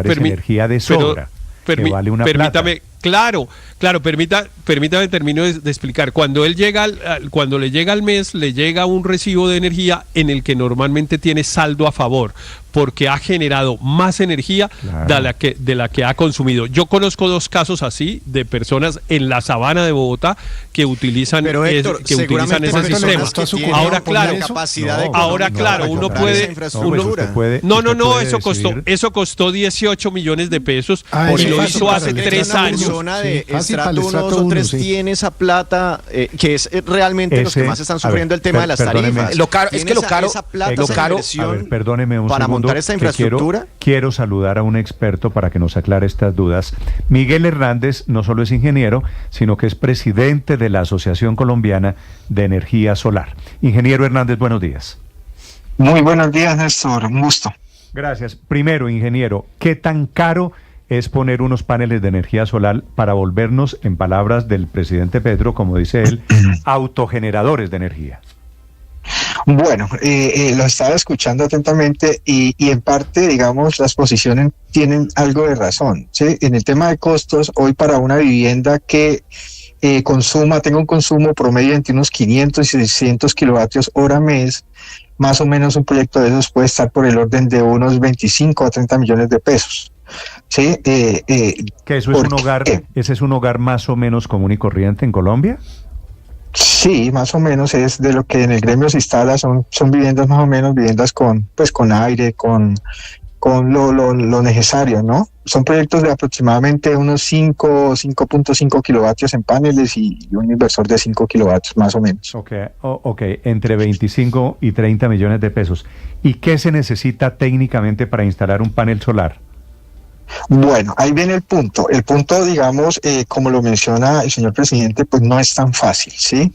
es energía de sobra, que vale una permítame, plata. claro, permítame termino de explicar. Cuando él llega, cuando le llega al mes, le llega un recibo de energía en el que normalmente tiene saldo a favor, porque ha generado más energía de la que ha consumido. Yo conozco dos casos así de personas en la sabana de Bogotá que utilizan, Héctor, utilizan ese sistema. Ahora claro, uno puede. Eso costó 18 millones de pesos y lo hizo hace 3 años. De estrato 1, 2 o 3 tiene esa plata, que es realmente los que más están sufriendo el tema de las tarifas. Lo caro, es que lo caro, a ver, perdóneme un para segundo, montar esta infraestructura. Quiero saludar a un experto para que nos aclare estas dudas. Miguel Hernández no solo es ingeniero, sino que es presidente de la Asociación Colombiana de Energía Solar. Ingeniero Hernández, buenos días. Muy buenos días, Néstor, un gusto. Gracias. Primero, ingeniero, ¿qué tan caro es poner unos paneles de energía solar para volvernos, en palabras del presidente Petro, como dice él, autogeneradores de energía? Bueno, lo estaba escuchando atentamente y en parte, digamos, las posiciones tienen algo de razón, ¿sí? En el tema de costos, hoy para una vivienda que tenga un consumo promedio entre unos 500 y 600 kilovatios hora mes, más o menos un proyecto de esos puede estar por el orden de unos 25 a 30 millones de pesos. Sí, que eso es un hogar, ese es un hogar más o menos común y corriente en Colombia. Sí, más o menos es de lo que en el gremio se instala, son viviendas más o menos, viviendas con aire, con lo necesario, ¿no? Son proyectos de aproximadamente unos 5.5 kilovatios en paneles y un inversor de 5 kilovatios más o menos. Ok, entre 25 y 30 millones de pesos. ¿Y qué se necesita técnicamente para instalar un panel solar? Bueno, ahí viene el punto. El punto, digamos, como lo menciona el señor presidente, pues no es tan fácil, ¿sí?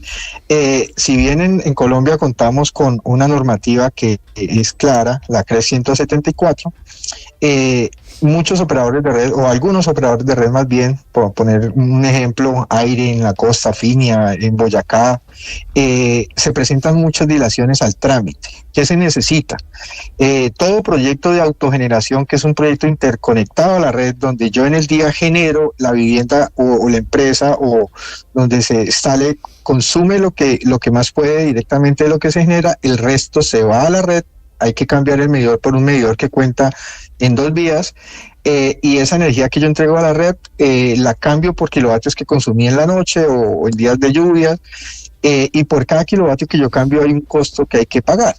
Si bien en Colombia contamos con una normativa que es clara, la CRE 174, muchos operadores de red, o algunos operadores de red más bien, por poner un ejemplo, Aire en la costa, Finia, en Boyacá, se presentan muchas dilaciones al trámite. ¿Qué se necesita? Todo proyecto de autogeneración, que es un proyecto interconectado a la red, donde yo en el día genero la vivienda o la empresa, o donde se instale, consume lo que más puede directamente de lo que se genera, el resto se va a la red. Hay que cambiar el medidor por un medidor que cuenta en 2 vías, y esa energía que yo entrego a la red la cambio por kilovatios que consumí en la noche o en días de lluvia, y por cada kilovatio que yo cambio hay un costo que hay que pagar.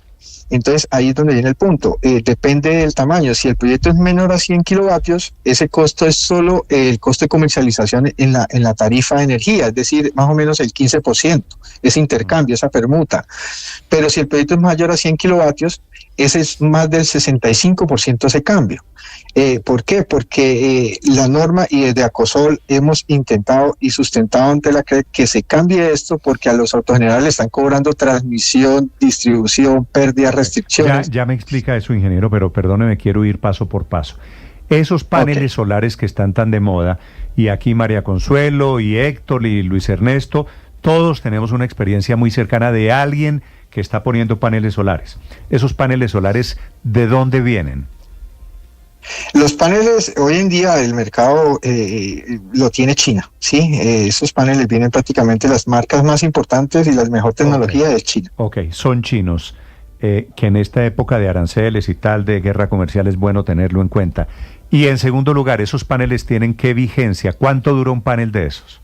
Entonces ahí es donde viene el punto, depende del tamaño. Si el proyecto es menor a 100 kilovatios, ese costo es solo el costo de comercialización en la tarifa de energía, es decir, más o menos el 15%, ese intercambio, esa permuta. Pero si el proyecto es mayor a 100 kilovatios, ese es más del 65% ese cambio. ¿Por qué? Porque la norma y desde Acosol hemos intentado y sustentado ante la CRE que se cambie esto, porque a los autogeneradores le están cobrando transmisión, distribución, pérdidas, restricciones. Ya me explica eso, ingeniero, pero perdóneme, quiero ir paso por paso. Esos paneles solares que están tan de moda, y aquí María Consuelo y Héctor y Luis Ernesto, todos tenemos una experiencia muy cercana de alguien que está poniendo paneles solares. ¿Esos paneles solares de dónde vienen? Los paneles, hoy en día el mercado lo tiene China, ¿sí? Esos paneles vienen prácticamente las marcas más importantes y la mejor tecnología de China. Ok, son chinos, que en esta época de aranceles y tal, de guerra comercial, es bueno tenerlo en cuenta. Y en segundo lugar, ¿esos paneles tienen qué vigencia? ¿Cuánto dura un panel de esos?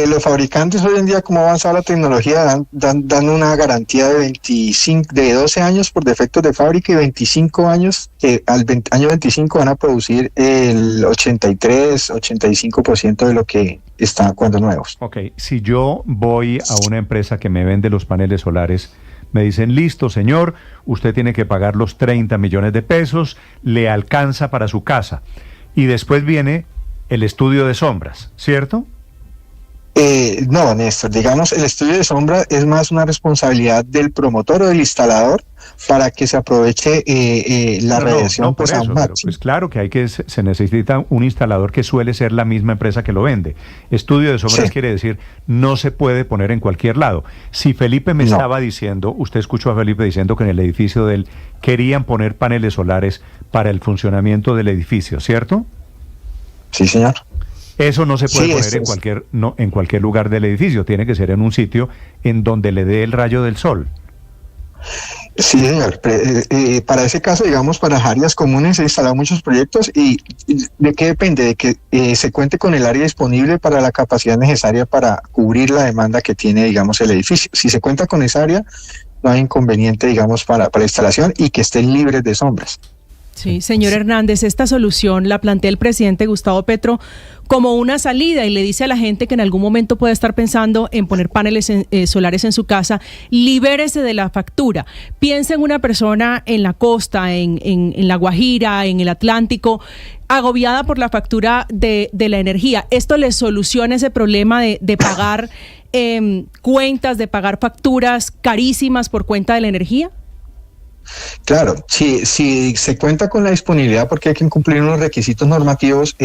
Los fabricantes hoy en día, como ha avanzado la tecnología, dan una garantía de 12 años por defectos de fábrica y 25 años, que año 25 van a producir el 83-85% de lo que está cuando nuevos. Ok, si yo voy a una empresa que me vende los paneles solares, me dicen, listo señor, usted tiene que pagar los 30 millones de pesos, le alcanza para su casa. Y después viene el estudio de sombras, ¿cierto? No, Néstor, digamos, el estudio de sombra es más una responsabilidad del promotor o del instalador para que se aproveche la radiación por eso, pero pues claro que se necesita un instalador que suele ser la misma empresa que lo vende. Estudio de sombras quiere decir no se puede poner en cualquier lado. Si Felipe me estaba diciendo, usted escuchó a Felipe diciendo que en el edificio de él querían poner paneles solares para el funcionamiento del edificio, ¿cierto? Sí, señor. Eso no se puede poner en cualquier lugar del edificio, tiene que ser en un sitio en donde le dé el rayo del sol. Sí, señor. Para ese caso, digamos, para las áreas comunes se instalan muchos proyectos y ¿de qué depende? De que se cuente con el área disponible para la capacidad necesaria para cubrir la demanda que tiene, digamos, el edificio. Si se cuenta con esa área, no hay inconveniente, digamos, para la instalación y que estén libres de sombras. Sí, señor Hernández, esta solución la plantea el presidente Gustavo Petro como una salida y le dice a la gente que en algún momento puede estar pensando en poner paneles solares en su casa, libérese de la factura. Piensa en una persona en la costa, en La Guajira, en el Atlántico, agobiada por la factura de la energía. ¿Esto le soluciona ese problema de pagar cuentas, de pagar facturas carísimas por cuenta de la energía? Claro, si se cuenta con la disponibilidad, porque hay que cumplir unos requisitos normativos,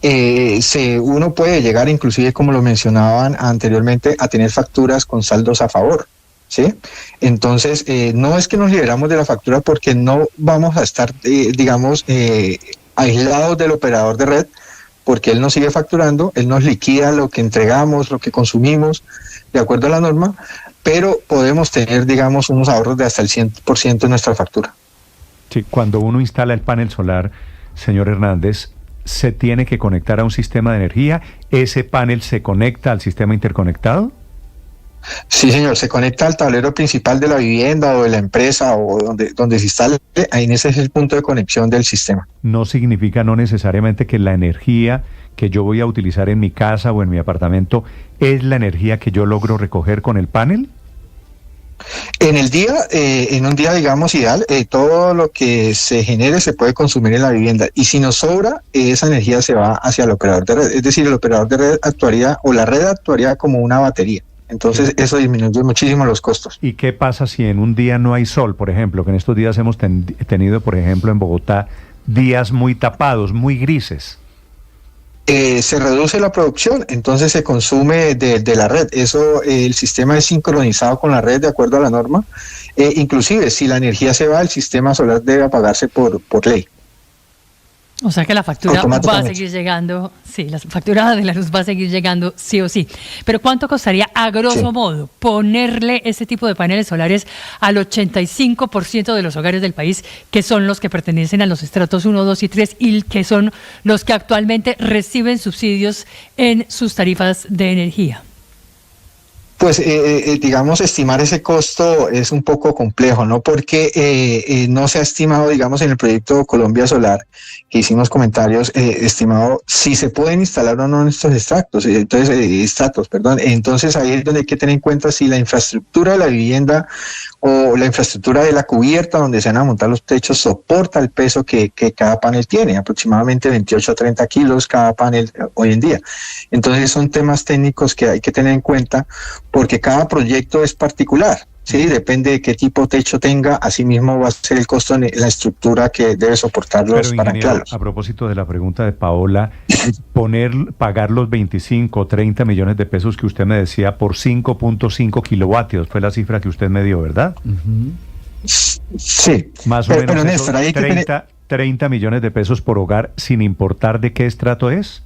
uno puede llegar, inclusive como lo mencionaban anteriormente, a tener facturas con saldos a favor, ¿sí? Entonces, no es que nos liberamos de la factura porque no vamos a estar, aislados del operador de red, porque él nos sigue facturando, él nos liquida lo que entregamos, lo que consumimos, de acuerdo a la norma, pero podemos tener, digamos, unos ahorros de hasta el 100% en nuestra factura. Sí, cuando uno instala el panel solar, señor Hernández, se tiene que conectar a un sistema de energía. ¿Ese panel se conecta al sistema interconectado? Sí, señor, se conecta al tablero principal de la vivienda o de la empresa o donde se instale, ahí ese es el punto de conexión del sistema. No significa no necesariamente que la energía que yo voy a utilizar en mi casa o en mi apartamento es la energía que yo logro recoger con el panel. En el día, en un día, digamos, ideal, todo lo que se genere se puede consumir en la vivienda. Y si nos sobra, esa energía se va hacia el operador de red. Es decir, el operador de red actuaría, o la red actuaría como una batería. Entonces, eso disminuye muchísimo los costos. ¿Y qué pasa si en un día no hay sol, por ejemplo? Que en estos días hemos tenido, por ejemplo, en Bogotá, días muy tapados, muy grises. Se reduce la producción, entonces se consume de la red. Eso, el sistema es sincronizado con la red de acuerdo a la norma. Inclusive, si la energía se va, el sistema solar debe apagarse por ley. O sea que la factura va a seguir llegando, sí, la factura de la luz va a seguir llegando sí o sí. Pero ¿cuánto costaría a grosso modo ponerle ese tipo de paneles solares al 85% de los hogares del país, que son los que pertenecen a los estratos 1, 2 y 3 y que son los que actualmente reciben subsidios en sus tarifas de energía? Pues, digamos, estimar ese costo es un poco complejo, ¿no? Porque no se ha estimado, digamos, en el proyecto Colombia Solar, que hicimos comentarios, estimado si se pueden instalar o no en estos estratos. Entonces ahí es donde hay que tener en cuenta si la infraestructura de la vivienda o la infraestructura de la cubierta donde se van a montar los techos soporta el peso que cada panel tiene, aproximadamente 28 a 30 kilos cada panel hoy en día. Entonces son temas técnicos que hay que tener en cuenta, porque cada proyecto es particular, ¿sí? Depende de qué tipo de techo tenga, asimismo va a ser el costo en la estructura que debe soportar los paranclados. A propósito de la pregunta de Paola, pagar los 25 o 30 millones de pesos que usted me decía por 5.5 kilovatios, fue la cifra que usted me dio, ¿verdad? Sí. Más o menos Néstor, 30 millones de pesos por hogar, sin importar de qué estrato es.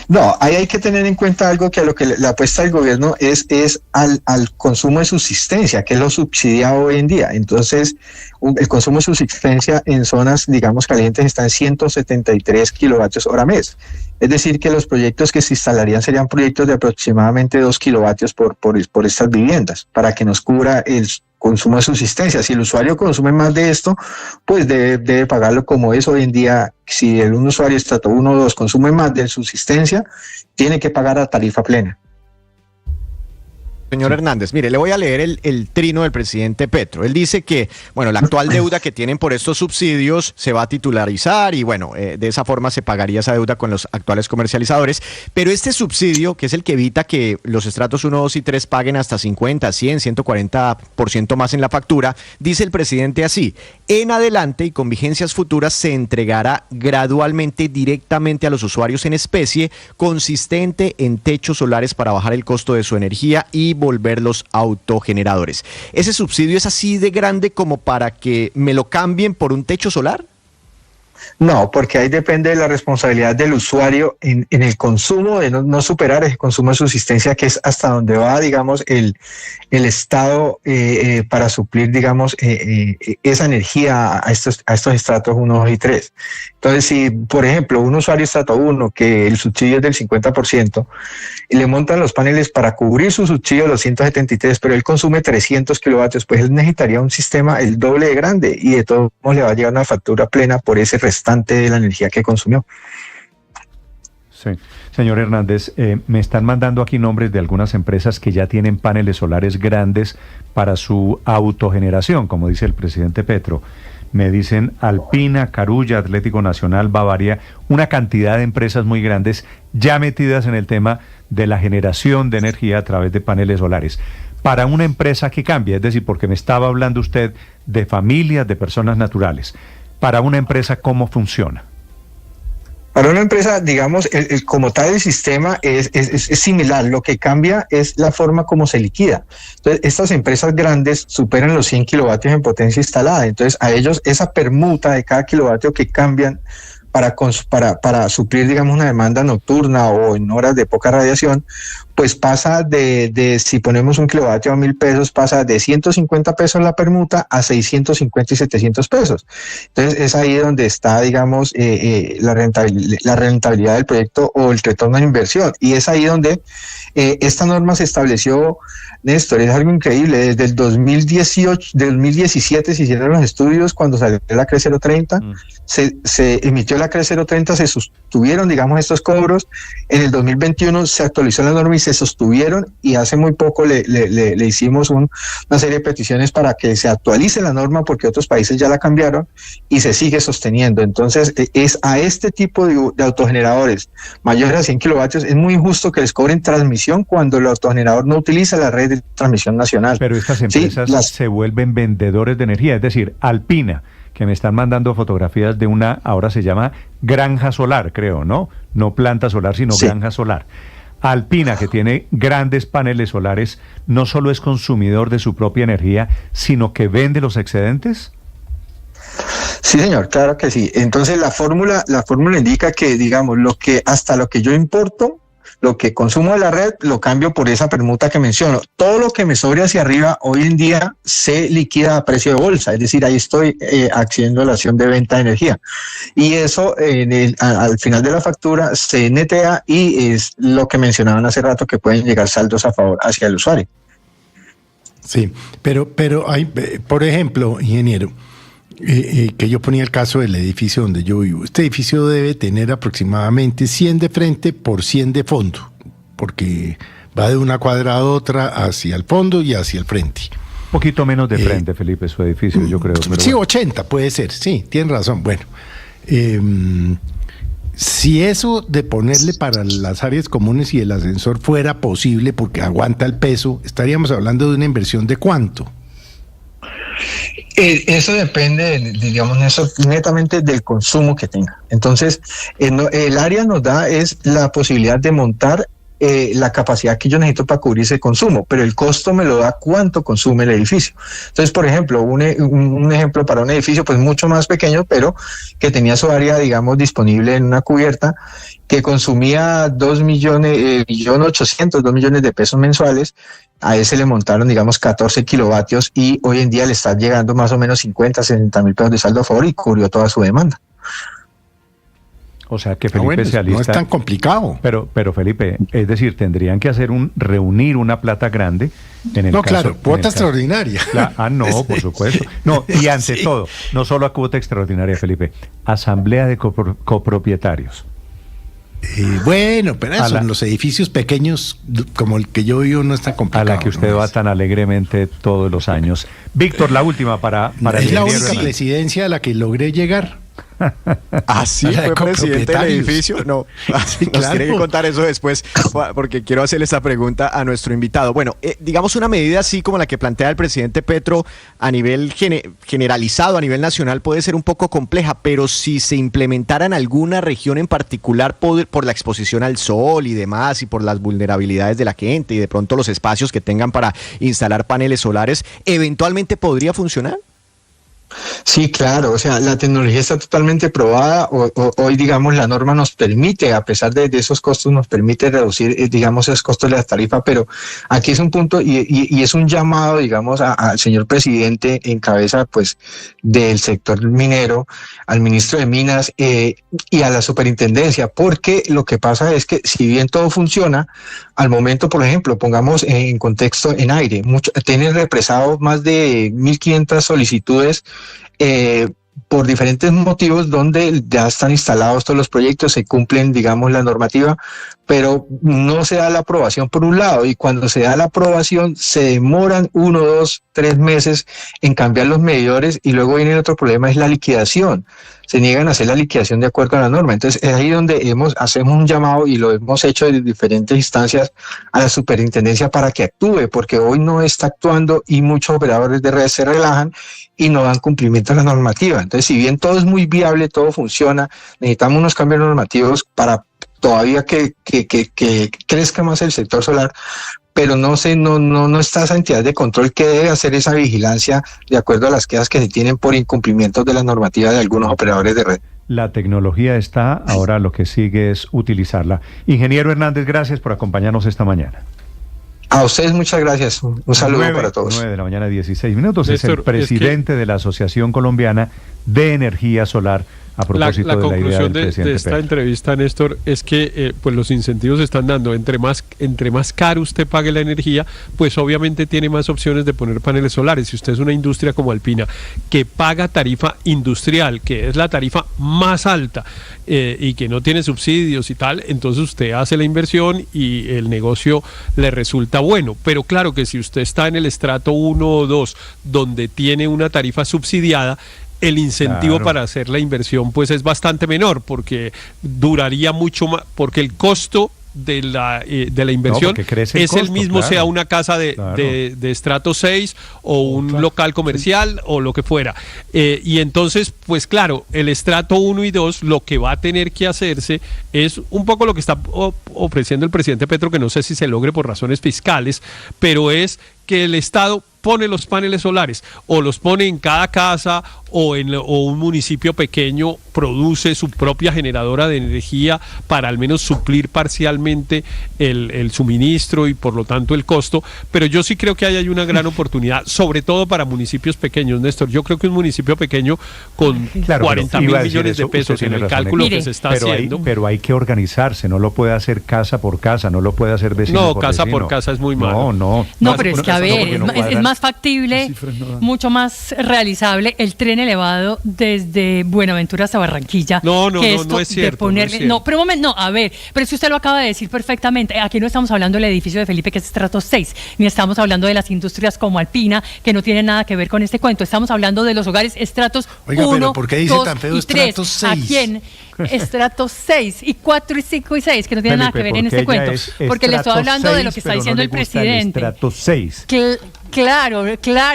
No, ahí hay que tener en cuenta algo, que a lo que la apuesta del gobierno es al consumo de subsistencia, que es lo subsidiado hoy en día. Entonces, el consumo de subsistencia en zonas, digamos, calientes está en 173 kilovatios hora mes. Es decir, que los proyectos que se instalarían serían proyectos de aproximadamente 2 kilovatios por estas viviendas, para que nos cubra el consumo de subsistencia. Si el usuario consume más de esto, pues debe pagarlo como es hoy en día. Si un usuario estrato 1 o 2 consume más de subsistencia, tiene que pagar a tarifa plena. Señor Hernández, mire, le voy a leer el trino del presidente Petro. Él dice que, bueno, la actual deuda que tienen por estos subsidios se va a titularizar y, bueno, de esa forma se pagaría esa deuda con los actuales comercializadores. Pero este subsidio, que es el que evita que los estratos 1, 2 y 3 paguen hasta 50, 100, 140% más en la factura, dice el presidente así: en adelante y con vigencias futuras se entregará gradualmente directamente a los usuarios en especie, consistente en techos solares para bajar el costo de su energía y volverlos autogeneradores. ¿Ese subsidio es así de grande como para que me lo cambien por un techo solar? No, porque ahí depende de la responsabilidad del usuario en el consumo, de no superar ese consumo de subsistencia, que es hasta donde va, digamos, el Estado para suplir, digamos, esa energía a estos estratos 1, 2 y 3. Entonces, si, por ejemplo, un usuario estrato 1, que el subsidio es del 50%, y le montan los paneles para cubrir su subsidio de los 173, pero él consume 300 kilovatios, pues él necesitaría un sistema el doble de grande y de todos modos le va a llegar una factura plena por ese restante de la energía que consumió. Sí. Señor Hernández, me están mandando aquí nombres de algunas empresas que ya tienen paneles solares grandes para su autogeneración, como dice el presidente Petro. Me dicen Alpina, Carulla, Atlético Nacional, Bavaria, una cantidad de empresas muy grandes ya metidas en el tema de la generación de energía a través de paneles solares. Para una empresa que cambia, es decir, porque me estaba hablando usted de familias, de personas naturales. Para una empresa, ¿cómo funciona? Para una empresa, digamos, como tal el sistema es similar. Lo que cambia es la forma como se liquida. Entonces, estas empresas grandes superan los 100 kilovatios en potencia instalada. Entonces, a ellos esa permuta de cada kilovatio que cambian para suplir, digamos, una demanda nocturna o en horas de poca radiación, pues pasa de si ponemos un kilovatio a 1,000 pesos, pasa de 150 pesos la permuta a 650 y 700 pesos. Entonces es ahí donde está, digamos, la rentabilidad del proyecto o el retorno de inversión. Y es ahí donde esta norma se estableció, Néstor, es algo increíble. Desde el 2017 se hicieron los estudios cuando salió la CRE 030, se emitió la CRE 030, se sostuvieron, digamos, estos cobros. En el 2021 se actualizó la norma y se sostuvieron, y hace muy poco le hicimos una serie de peticiones para que se actualice la norma porque otros países ya la cambiaron y se sigue sosteniendo. Entonces, es a este tipo de autogeneradores mayores a 100 kilovatios, es muy injusto que les cobren transmisión cuando el autogenerador no utiliza la red de transmisión nacional. Pero estas empresas se vuelven vendedores de energía, es decir, Alpina, que me están mandando fotografías de una, ahora se llama granja solar, creo, ¿no? No planta solar, sino granja solar. Alpina, que tiene grandes paneles solares, no solo es consumidor de su propia energía, sino que vende los excedentes. Sí, señor, claro que sí. Entonces la fórmula indica que, digamos, hasta lo que yo importo, lo que consumo de la red, lo cambio por esa permuta que menciono. Todo lo que me sobre hacia arriba hoy en día se liquida a precio de bolsa, es decir, ahí estoy accediendo a la acción de venta de energía. Y eso al final de la factura se netea y es lo que mencionaban hace rato, que pueden llegar saldos a favor hacia el usuario. Sí, pero hay, por ejemplo, ingeniero, que yo ponía el caso del edificio donde yo vivo. Este edificio debe tener aproximadamente 100 de frente por 100 de fondo, porque va de una cuadra a otra hacia el fondo y hacia el frente. Un poquito menos de frente, Felipe, su edificio, yo creo. Pero sí, bueno. 80 puede ser, sí, tiene razón. Bueno, si eso de ponerle para las áreas comunes y el ascensor fuera posible, porque aguanta el peso, estaríamos hablando de una inversión de ¿cuánto? Eso depende, digamos, netamente del consumo que tenga. Entonces, el área nos da es la posibilidad de montar la capacidad que yo necesito para cubrir ese consumo, pero el costo me lo da cuánto consume el edificio. Entonces, por ejemplo, un ejemplo para un edificio pues mucho más pequeño, pero que tenía su área, digamos, disponible en una cubierta, que consumía 2 millones de pesos mensuales. A ese le montaron, digamos, 14 kilovatios y hoy en día le están llegando más o menos 50, 60 mil pesos de saldo a favor y cubrió toda su demanda. O sea que Felipe se alista. No es tan complicado. Pero Felipe, es decir, tendrían que hacer reunir una plata grande en el caso. No, claro, cuota extraordinaria. No, por supuesto. No, y ante todo, no solo a cuota extraordinaria, Felipe, asamblea de copropietarios. Bueno, pero eso en los edificios pequeños como el que yo vivo no está complicado. A la que usted va tan alegremente todos los años. Víctor, la última para es el la ingeniero única Hernández. presidencia a la que logré llegar. ¿Así fue presidente del edificio? No, Sí, nos claro. tiene que contar eso después, porque quiero hacerle esta pregunta a nuestro invitado. Bueno, digamos una medida así como la que plantea el presidente Petro a nivel generalizado, a nivel nacional, puede ser un poco compleja, pero si se implementara en alguna región en particular por la exposición al sol y demás, y por las vulnerabilidades de la gente, y de pronto los espacios que tengan para instalar paneles solares, ¿eventualmente podría funcionar? Sí, claro, o sea, la tecnología está totalmente probada. Hoy, digamos, la norma nos permite, a pesar de esos costos, nos permite reducir, digamos, esos costos de la tarifa, pero aquí es un punto y es un llamado, digamos, al señor presidente en cabeza, pues, del sector minero, al ministro de Minas y a la superintendencia, porque lo que pasa es que si bien todo funciona, al momento, por ejemplo, pongamos en contexto en aire, tienen represado más de 1.500 solicitudes por diferentes motivos donde ya están instalados todos los proyectos, se cumplen, digamos, la normativa, pero no se da la aprobación por un lado, y cuando se da la aprobación se demoran 1, 2, 3 meses en cambiar los medidores, y luego viene otro problema, es la liquidación. Se niegan a hacer la liquidación de acuerdo a la norma. Entonces es ahí donde hacemos un llamado, y lo hemos hecho en diferentes instancias, a la superintendencia para que actúe, porque hoy no está actuando y muchos operadores de red se relajan y no dan cumplimiento a la normativa. Entonces, si bien todo es muy viable, todo funciona, necesitamos unos cambios normativos para todavía que crezca más el sector solar, pero no está esa entidad de control que debe hacer esa vigilancia de acuerdo a las quejas que se tienen por incumplimientos de la normativa de algunos operadores de red. La tecnología está, ahora lo que sigue es utilizarla. Ingeniero Hernández, gracias por acompañarnos esta mañana. A ustedes muchas gracias. Un saludo para todos. 9 de la mañana, 16 minutos. Néstor, es el presidente de la Asociación Colombiana de Energía Solar. A propósito la de la idea conclusión del presidente de esta Petro. entrevista, Néstor, es que pues los incentivos se están dando. Entre más caro usted pague la energía, pues obviamente tiene más opciones de poner paneles solares. Si usted es una industria como Alpina, que paga tarifa industrial, que es la tarifa más alta, y que no tiene subsidios y tal, entonces usted hace la inversión y el negocio le resulta bueno. Pero claro que si usted está en el estrato 1 o 2, donde tiene una tarifa subsidiada, el incentivo para hacer la inversión pues es bastante menor, porque duraría mucho más, porque el costo de la inversión es el mismo, claro, sea una casa de estrato 6 o un local comercial, o lo que fuera. Y entonces, pues claro, el estrato 1 y 2 lo que va a tener que hacerse es un poco lo que está ofreciendo el presidente Petro, que no sé si se logre por razones fiscales, pero es que el Estado pone los paneles solares, o los pone en cada casa, o un municipio pequeño produce su propia generadora de energía para al menos suplir parcialmente el suministro y por lo tanto el costo. Pero yo sí creo que hay una gran oportunidad, sobre todo para municipios pequeños, Néstor. Yo creo que un municipio pequeño con 40.000 millones de pesos en el cálculo que se está haciendo. Pero hay que organizarse, no lo puede hacer casa por casa, no lo puede hacer vecino por casa vecino. por casa es muy malo. No, pero es que a ver, es más factible, mucho más realizable el tren elevado desde Buenaventura hasta Barranquilla. No es cierto. A ver, pero si usted lo acaba de decir perfectamente, aquí no estamos hablando del edificio de Felipe, que es estrato 6, ni estamos hablando de las industrias como Alpina, que no tienen nada que ver con este cuento. Estamos hablando de los hogares estratos 1, 2 y 3. Aquí en estrato 6 y 4 y 5 y 6, que no tienen nada que ver en este cuento. Porque le estoy hablando 6, de lo que está diciendo el presidente. El estrato 6. Claro,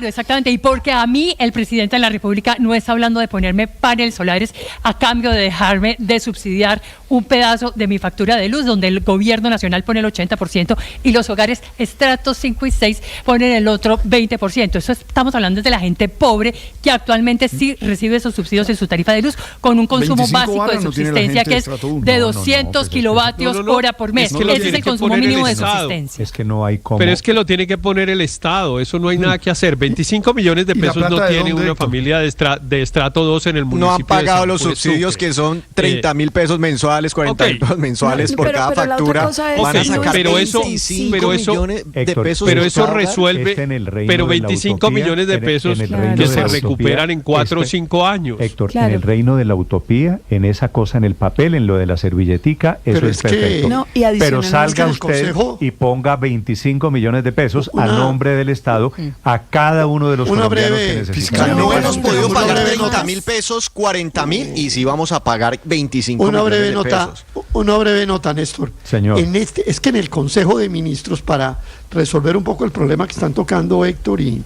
exactamente. Y porque a mí el presidente de la República no está hablando de ponerme paneles solares a cambio de dejarme de subsidiar un pedazo de mi factura de luz, donde el gobierno nacional pone el 80% y los hogares estratos 5 y 6 ponen el otro 20%. Eso estamos hablando de la gente pobre que actualmente sí recibe esos subsidios en su tarifa de luz con un consumo básico de subsistencia que es de 200 kilovatios hora por mes. Ese es el consumo mínimo de subsistencia. Es que no hay cómo. Pero es que lo tiene que poner el Estado. eso no hay nada que hacer. 25 millones de ¿Y la pesos no plata de tiene dónde, una Héctor? familia de estrato 2 en el municipio. No han de pagado San los Juan de subsidios Sucre. que son 30.000 pesos mensuales, 40.000 pesos mensuales por Pero cada la otra factura. cosa es Van a que no sacar es- pero eso- 25 pero eso- millones de Héctor, pesos. Pero por eso cada hogar. resuelve, Está en el reino pero de la 25 utopía, millones de pesos en el reino que de se la recuperan utopía, en 4 o 5 años. Héctor, Claro. en el reino de la utopía, en esa cosa, en el papel, en lo de la servilletica, eso Pero es es que- perfecto. No, y adicional Pero es que salga el usted Consejo- y ponga 25 millones de pesos a Una- nombre del Estado a cada uno de los Una colombianos breve que necesitan. fiscal, No no, hemos no, podido una pagar breve 30.000 pesos, 40.000 y sí vamos a pagar 25 Una millones breve de nota, pesos. una breve nota, Néstor. Señor. Es que en el Consejo de Ministros, para resolver un poco el problema que están tocando Héctor y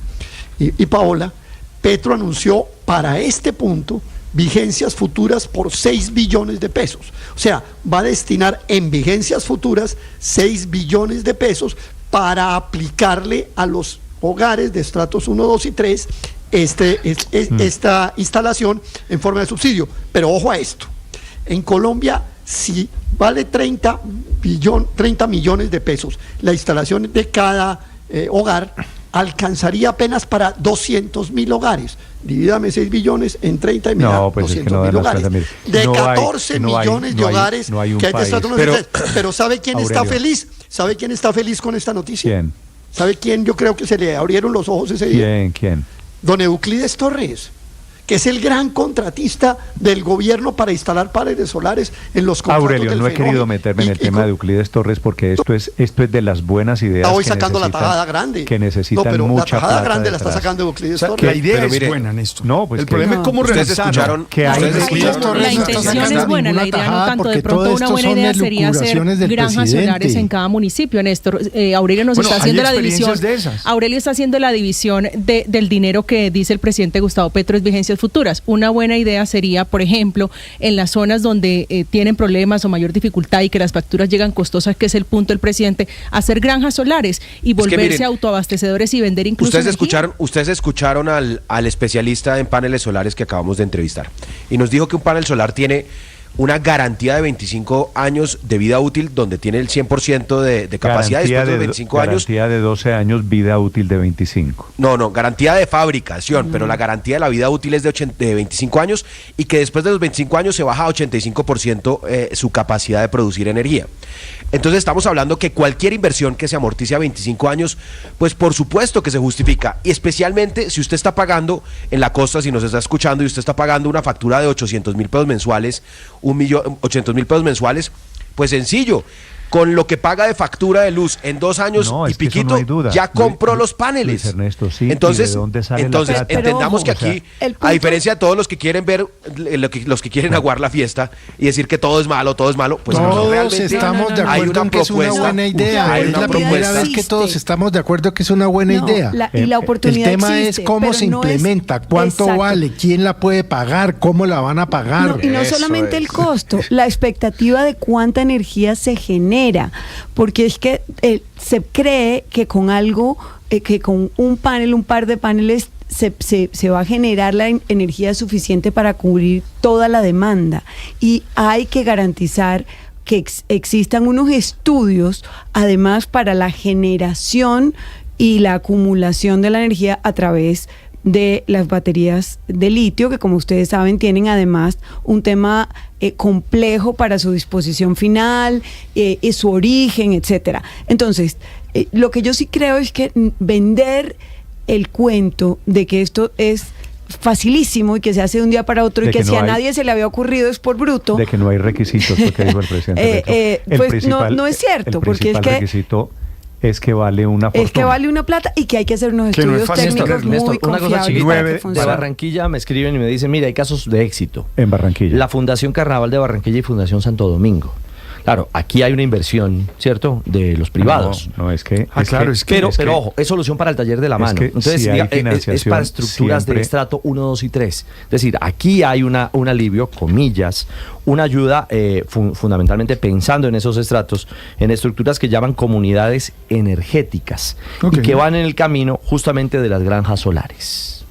Paola, Petro anunció para este punto vigencias futuras por 6 billones de pesos. O sea, va a destinar en vigencias futuras 6 billones de pesos para aplicarle a los hogares de estratos 1, 2 y 3 esta instalación en forma de subsidio. Pero ojo a esto, en Colombia, si vale 30 millones de pesos la instalación de cada hogar, alcanzaría apenas para 200.000 hogares. Divídame 6 billones en 30 y me da No, pues es que no 200.000 dan las hogares. cuentas, mire. De No hay- 14 no hay- millones de no hay- hogares no hay un que hay que estar país. pero ¿sabe quién está Aurelio. feliz? ¿Sabe quién está feliz con esta noticia? ¿Quién? ¿Sabe quién? Yo creo que se le abrieron los ojos ese día. ¿Quién? Don Euclides Torres, que es el gran contratista del gobierno para instalar paneles solares en los contratos Aurelio, del no he Fenómeno. querido meterme en el tema de Euclides Torres porque esto es de las buenas ideas Está hoy que sacando la necesitan- tajada grande. que necesitan no, pero mucha la tajada plata grande la está detrás. sacando Euclides O sea, Torres. la idea Pero es mire, buena, Néstor. no, pues el que- problema No. es cómo Ustedes realizarlo. escucharon que hay ustedes de- escucharon- Torres La no está intención sacando es buena, la ninguna idea no tajada tanto. De porque pronto todo una esto buena son idea sería hacer elucubraciones del granjas presidente. solares en cada municipio, Néstor. Aurelio nos Bueno, está hay haciendo la división. experiencias de esas. Aurelio está haciendo la división del dinero que dice el presidente Gustavo Petro es vigencias futuras. Una buena idea sería, por ejemplo, en las zonas donde tienen problemas o mayor dificultad y que las facturas llegan costosas, que es el punto del presidente, hacer granjas solares y volverse miren, autoabastecedores y vender incluso energía. Ustedes escucharon al especialista en paneles solares que acabamos de entrevistar y nos dijo que un panel solar tiene una garantía de 25 años de vida útil, donde tiene el 100% de capacidad después de los 25 años. Garantía de 12 años, vida útil de 25. No, garantía de fabricación, pero la garantía de la vida útil es de 25 años y que después de los 25 años se baja a 85% su capacidad de producir energía. Entonces estamos hablando que cualquier inversión que se amortice a 25 años, pues por supuesto que se justifica, y especialmente si usted está pagando en la costa, si nos está escuchando y usted está pagando una factura de 800.000 pesos mensuales, 800.000 pesos mensuales, pues sencillo. Con lo que paga de factura de luz en 2 años No, y es que eso piquito, no hay duda. ya compró Luis los paneles. Ernesto, sí, ¿y entonces, de dónde sale la plata? entendamos Pero que ojo, aquí, o sea, el a punto- diferencia de todos los que quieren ver, los que quieren aguar la fiesta y decir que todo es malo, pues aquí Todos realmente estamos de hay acuerdo una en que es una propuesta. buena idea. Hay Es una la primera propuesta. vez que todos estamos de acuerdo que es una buena No, idea. y la oportunidad El tema existe, es cómo pero se no es- implementa, cuánto Exacto. vale, quién la puede pagar, cómo la van a pagar. No, y no Eso solamente es. el costo, la expectativa de cuánta energía se genera, porque es que se cree que con algo, que con un par de paneles se va a generar la energía suficiente para cubrir toda la demanda, y hay que garantizar que existan unos estudios además para la generación y la acumulación de la energía a través de las baterías de litio, que como ustedes saben tienen además un tema complejo para su disposición final, su origen, etcétera. Entonces, lo que yo sí creo es que vender el cuento de que esto es facilísimo y que se hace de un día para otro y De que que si no a hay- nadie se le había ocurrido es por bruto, De que no hay requisitos, lo que dijo el presidente. Petro. pues no es cierto, el porque es principal que requisito es que vale una fortuna. es que vale una plata y que hay que hacer unos Que no es estudios fácil. técnicos Néstor, muy una cosa confiables chiquita. para que De De funcione. Barranquilla me escriben y me dicen, mira, hay casos de éxito. En Barranquilla. La Fundación Carnaval de Barranquilla y Fundación Santo Domingo. Claro, aquí hay una inversión, ¿cierto?, de los privados. No, es que... claro, es que- Pero ojo, es solución para el taller de la es mano. que Entonces, si hay es financiación, para estructuras siempre- de estrato 1, 2 y 3. Es decir, aquí hay un alivio, comillas, una ayuda fundamentalmente pensando en esos estratos, en estructuras que llaman comunidades energéticas Ok. y que van en el camino justamente de las granjas solares.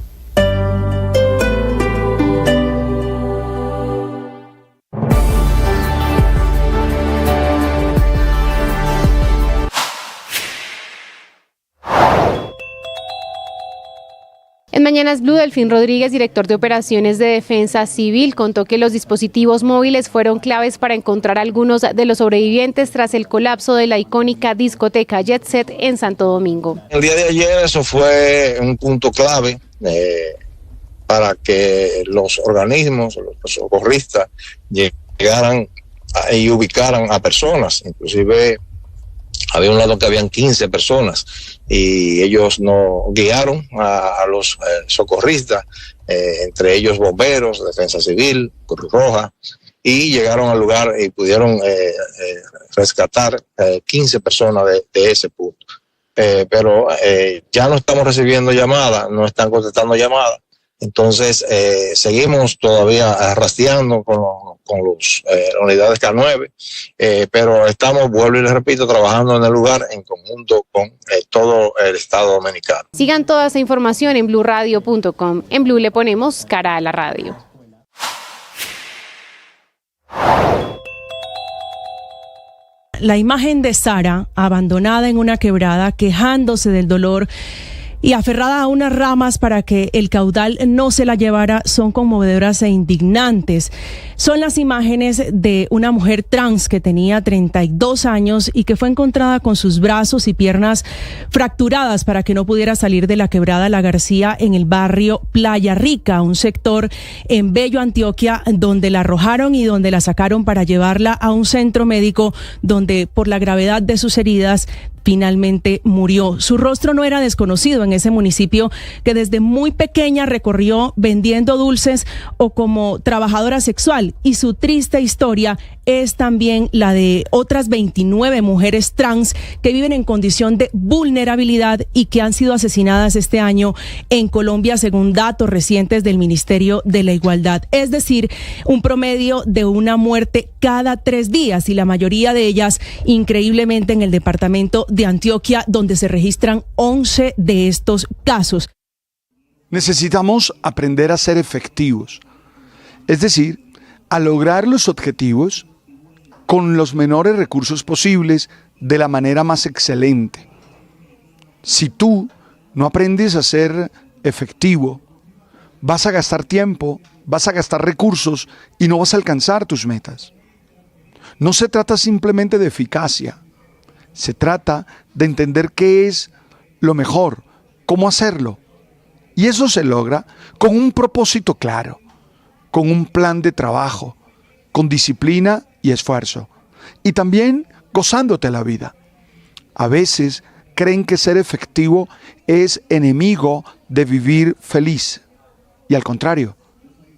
Mañanas Blue, Delfín Rodríguez, director de operaciones de Defensa Civil, contó que los dispositivos móviles fueron claves para encontrar a algunos de los sobrevivientes tras el colapso de la icónica discoteca Jet Set en Santo Domingo. El día de ayer eso fue un punto clave para que los organismos, los socorristas, llegaran y ubicaran a personas. Inclusive había un lado que habían 15 personas y ellos no guiaron a los socorristas, entre ellos bomberos, Defensa Civil, Cruz Roja, y llegaron al lugar y pudieron rescatar 15 personas de ese punto. Pero ya no estamos recibiendo llamadas, no están contestando llamadas. Entonces, seguimos todavía rastreando con las unidades K9, pero estamos, vuelvo y les repito, trabajando en el lugar en conjunto con todo el Estado dominicano. Sigan toda esa información en bluradio.com. En Blue le ponemos cara a la radio. La imagen de Sara, abandonada en una quebrada, quejándose del dolor y aferrada a unas ramas para que el caudal no se la llevara, son conmovedoras e indignantes. Son las imágenes de una mujer trans que tenía 32 años y que fue encontrada con sus brazos y piernas fracturadas para que no pudiera salir de la quebrada La García en el barrio Playa Rica, un sector en Bello, Antioquia, donde la arrojaron y donde la sacaron para llevarla a un centro médico donde, por la gravedad de sus heridas, finalmente murió. Su rostro no era desconocido en ese municipio, que desde muy pequeña recorrió vendiendo dulces o como trabajadora sexual, y su triste historia es también la de otras 29 mujeres trans que viven en condición de vulnerabilidad y que han sido asesinadas este año en Colombia, según datos recientes del Ministerio de la Igualdad. Es decir, un promedio de una muerte cada 3 días, y la mayoría de ellas, increíblemente, en el departamento de Antioquia, donde se registran 11 de estos casos. Necesitamos aprender a ser efectivos, es decir, a lograr los objetivos con los menores recursos posibles de la manera más excelente. Si tú no aprendes a ser efectivo, vas a gastar tiempo, vas a gastar recursos y no vas a alcanzar tus metas. No se trata simplemente de eficacia, se trata de entender qué es lo mejor, cómo hacerlo. Y eso se logra con un propósito claro, con un plan de trabajo, con disciplina y esfuerzo. Y también gozándote la vida. A veces creen que ser efectivo es enemigo de vivir feliz. Y al contrario,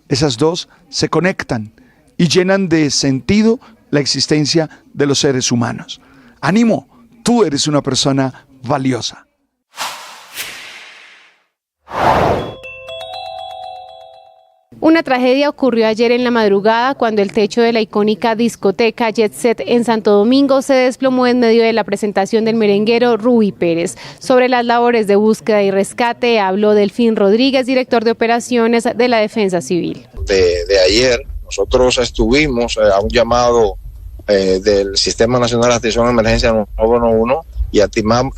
esas dos se conectan y llenan de sentido la existencia de los seres humanos. ¡Ánimo! Tú eres una persona valiosa. Una tragedia ocurrió ayer en la madrugada cuando el techo de la icónica discoteca Jet Set en Santo Domingo se desplomó en medio de la presentación del merenguero Rubí Pérez. Sobre las labores de búsqueda y rescate habló Delfín Rodríguez, director de operaciones de la Defensa Civil. De ayer nosotros estuvimos a un llamado del Sistema Nacional de Atención a Emergencia 911 y activamos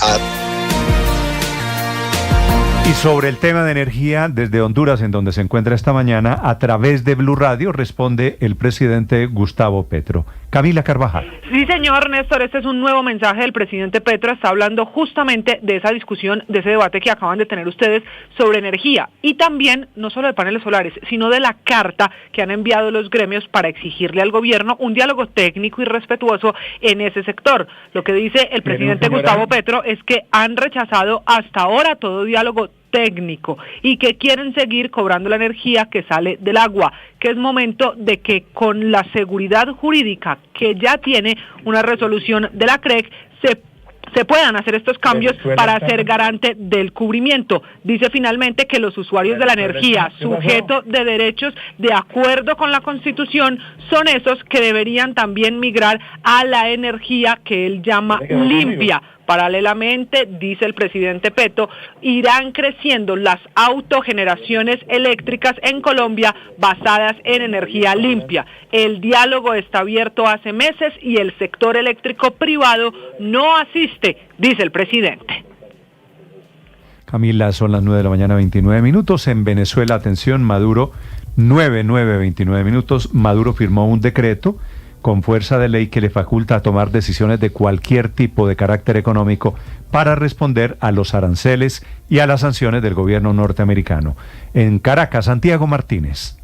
Y sobre el tema de energía, desde Honduras, en donde se encuentra esta mañana, a través de Blue Radio, responde el presidente Gustavo Petro. Camila Carvajal. Sí, señor Néstor, este es un nuevo mensaje del presidente Petro. Está hablando justamente de esa discusión, de ese debate que acaban de tener ustedes sobre energía. Y también, no solo de paneles solares, sino de la carta que han enviado los gremios para exigirle al gobierno un diálogo técnico y respetuoso en ese sector. Lo que dice el presidente Gustavo Petro es que han rechazado hasta ahora todo diálogo técnico y que quieren seguir cobrando la energía que sale del agua, que es momento de que con la seguridad jurídica que ya tiene una resolución de la CREC se puedan hacer estos cambios para ser garante del cubrimiento. Dice finalmente que los usuarios de la energía, sujetos de derechos de acuerdo con la Constitución, son esos que deberían también migrar a la energía que él llama limpia. Paralelamente, dice el presidente Petro, irán creciendo las autogeneraciones eléctricas en Colombia basadas en energía limpia. El diálogo está abierto hace meses y el sector eléctrico privado no asiste, dice el presidente. Camila, son las 9 de la mañana, 29 minutos. En Venezuela, atención, Maduro, 29 minutos. Maduro firmó un decreto con fuerza de ley que le faculta a tomar decisiones de cualquier tipo de carácter económico para responder a los aranceles y a las sanciones del gobierno norteamericano. En Caracas, Santiago Martínez.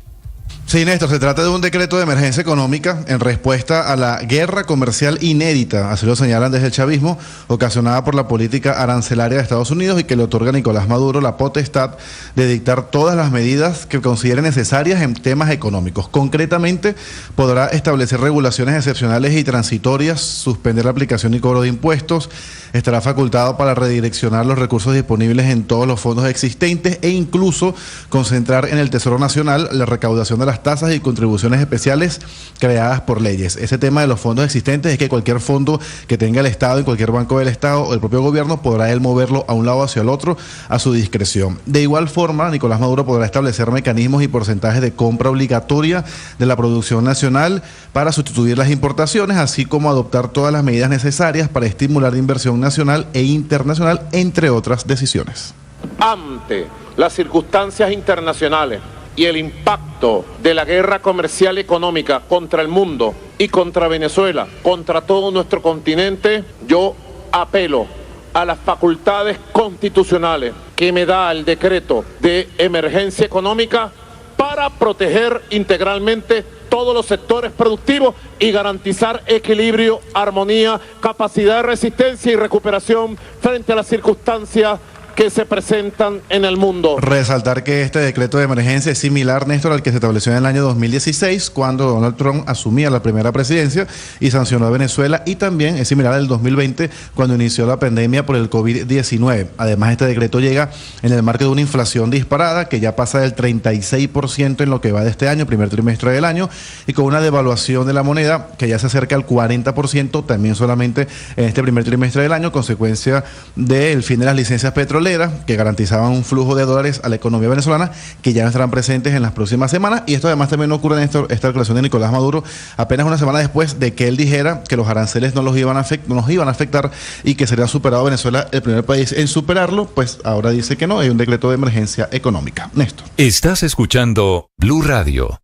Sí, Néstor, se trata de un decreto de emergencia económica en respuesta a la guerra comercial inédita, así lo señalan desde el chavismo, ocasionada por la política arancelaria de Estados Unidos y que le otorga a Nicolás Maduro la potestad de dictar todas las medidas que considere necesarias en temas económicos. Concretamente, podrá establecer regulaciones excepcionales y transitorias, suspender la aplicación y cobro de impuestos, estará facultado para redireccionar los recursos disponibles en todos los fondos existentes e incluso concentrar en el Tesoro Nacional la recaudación de las tasas y contribuciones especiales creadas por leyes. Ese tema de los fondos existentes es que cualquier fondo que tenga el Estado en cualquier banco del Estado o el propio gobierno podrá él moverlo a un lado hacia el otro a su discreción. De igual forma, Nicolás Maduro podrá establecer mecanismos y porcentajes de compra obligatoria de la producción nacional para sustituir las importaciones, así como adoptar todas las medidas necesarias para estimular la inversión nacional e internacional, entre otras decisiones. Ante las circunstancias internacionales y el impacto de la guerra comercial y económica contra el mundo y contra Venezuela, contra todo nuestro continente, yo apelo a las facultades constitucionales que me da el decreto de emergencia económica para proteger integralmente todos los sectores productivos y garantizar equilibrio, armonía, capacidad de resistencia y recuperación frente a las circunstancias que se presentan en el mundo. Resaltar que este decreto de emergencia es similar, Néstor, al que se estableció en el año 2016, cuando Donald Trump asumía la primera presidencia y sancionó a Venezuela, y también es similar al 2020, cuando inició la pandemia por el COVID-19. Además, este decreto llega en el marco de una inflación disparada que ya pasa del 36% en lo que va de este año, primer trimestre del año, y con una devaluación de la moneda que ya se acerca al 40%, también solamente en este primer trimestre del año, consecuencia del fin de las licencias petroleras que garantizaban un flujo de dólares a la economía venezolana, que ya no estarán presentes en las próximas semanas. Y esto además también ocurre en esta declaración de Nicolás Maduro apenas una semana después de que él dijera que los aranceles no nos iban a afectar y que sería superado Venezuela el primer país en superarlo. Pues ahora dice que no, hay un decreto de emergencia económica. Néstor. Estás escuchando Blue Radio.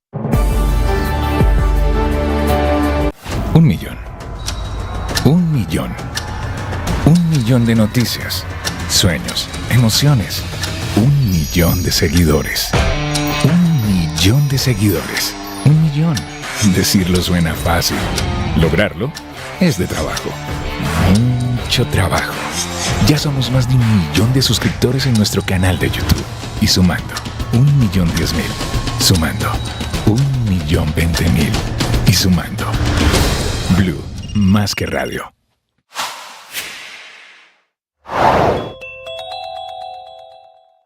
1 millón. 1 millón. 1 millón de noticias. Sueños, emociones. 1 millón de seguidores. 1 millón de seguidores. 1 millón. Decirlo suena fácil. Lograrlo es de trabajo. Mucho trabajo. Ya somos más de 1 millón de suscriptores en nuestro canal de YouTube. Y sumando, 1.010.000. Sumando, 1.020.000. Y sumando. Blue, más que radio.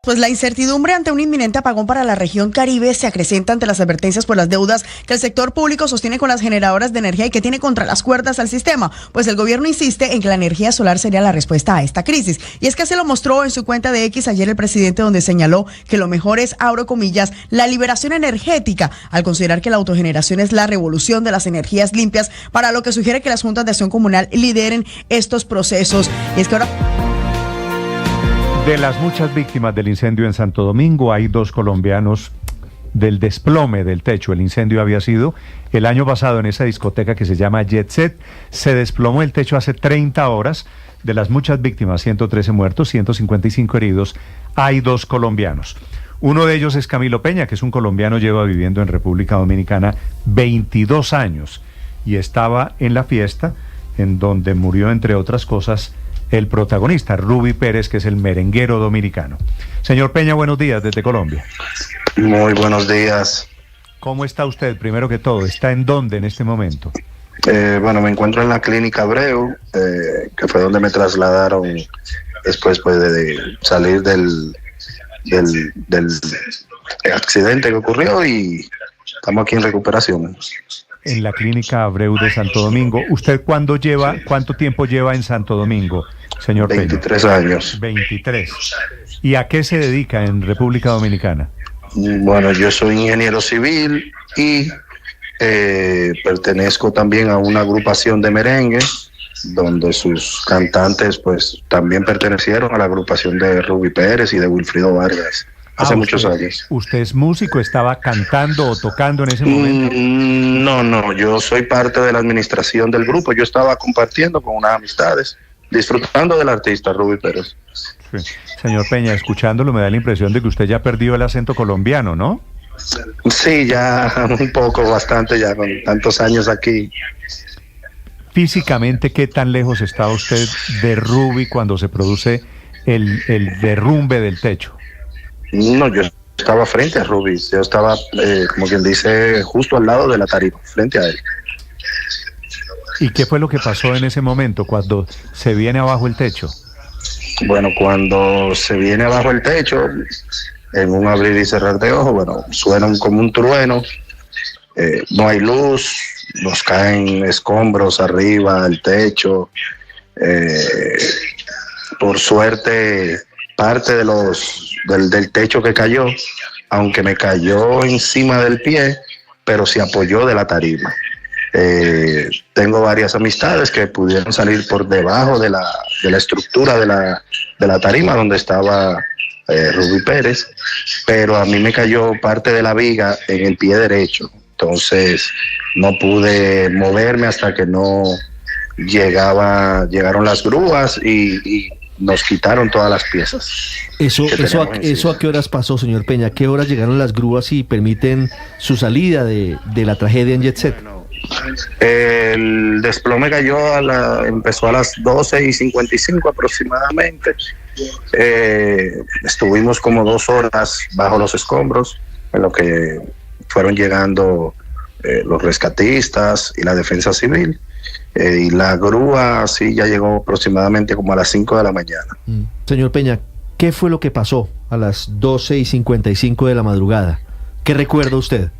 Pues la incertidumbre ante un inminente apagón para la región Caribe se acrecenta ante las advertencias por las deudas que el sector público sostiene con las generadoras de energía y que tiene contra las cuerdas al sistema. Pues el gobierno insiste en que la energía solar sería la respuesta a esta crisis. Y es que así lo mostró en su cuenta de X ayer el presidente, donde señaló que lo mejor es, abro comillas, la liberación energética, al considerar que la autogeneración es la revolución de las energías limpias, para lo que sugiere que las juntas de acción comunal lideren estos procesos. Y es que ahora... De las muchas víctimas del incendio en Santo Domingo, hay 2 colombianos del desplome del techo. El incendio había sido el año pasado en esa discoteca que se llama Jet Set. Se desplomó el techo hace 30 horas. De las muchas víctimas, 113 muertos, 155 heridos, hay 2 colombianos. Uno de ellos es Camilo Peña, que es un colombiano, lleva viviendo en República Dominicana 22 años y estaba en la fiesta en donde murió, entre otras cosas, el protagonista, Rubí Pérez, que es el merenguero dominicano. Señor Peña, buenos días desde Colombia. Muy buenos días. ¿Cómo está usted? Primero que todo, ¿está en dónde en este momento? Bueno, me encuentro en la clínica Abreu, que fue donde me trasladaron después pues, de salir del accidente que ocurrió, y estamos aquí en recuperación. En la clínica Abreu de Santo Domingo. ¿Usted cuánto tiempo lleva en Santo Domingo, señor Peña? 23 años. 23. ¿Y a qué se dedica en República Dominicana? Bueno, yo soy ingeniero civil y pertenezco también a una agrupación de merengue donde sus cantantes pues también pertenecieron a la agrupación de Ruby Pérez y de Wilfrido Vargas hace muchos años. ¿Usted es músico? ¿Estaba cantando o tocando en ese momento? No, yo soy parte de la administración del grupo. Yo estaba compartiendo con unas amistades, disfrutando del artista Ruby Pérez. Sí. Señor Peña, escuchándolo me da la impresión de que usted ya perdió el acento colombiano, ¿no? Sí, ya un poco, bastante, ya con tantos años aquí. Físicamente, ¿qué tan lejos está usted de Ruby cuando se produce el derrumbe del techo? No, yo estaba frente a Ruby, yo estaba, como quien dice, justo al lado de la tarima, frente a él. ¿Y qué fue lo que pasó en ese momento cuando se viene abajo el techo? Bueno, cuando se viene abajo el techo, en un abrir y cerrar de ojos, bueno, suenan como un trueno, no hay luz, nos caen escombros arriba, el techo. Por suerte, parte de del techo que cayó, aunque me cayó encima del pie, pero se apoyó de la tarima. Tengo varias amistades que pudieron salir por debajo de la estructura de la tarima donde estaba Ruby Pérez, pero a mí me cayó parte de la viga en el pie derecho, entonces no pude moverme hasta que no llegaron las grúas y nos quitaron todas las piezas. ¿Eso a qué horas pasó, señor Peña? ¿A qué horas llegaron las grúas y permiten su salida de la tragedia en Jet Set? El desplome empezó a las 12:55 aproximadamente. Estuvimos como 2 horas bajo los escombros, en lo que fueron llegando los rescatistas y la defensa civil. Y la grúa sí ya llegó aproximadamente como a las 5 de la mañana. Señor Peña, ¿qué fue lo que pasó a las 12:55 de la madrugada? ¿Qué recuerda usted?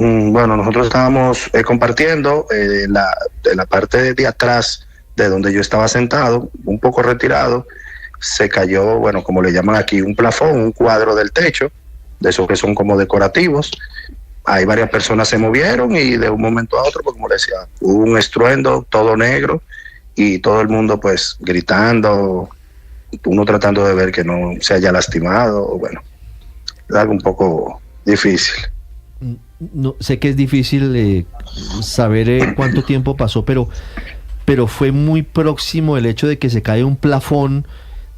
Bueno, nosotros estábamos compartiendo de la parte de atrás de donde yo estaba sentado, un poco retirado. Se cayó, bueno, como le llaman aquí, un plafón, un cuadro del techo, de esos que son como decorativos. Ahí varias personas se movieron y de un momento a otro, pues como le decía, hubo un estruendo, todo negro, y todo el mundo pues gritando, uno tratando de ver que no se haya lastimado. Bueno, es algo un poco difícil. No, sé que es difícil saber cuánto tiempo pasó, pero fue muy próximo el hecho de que se cae un plafón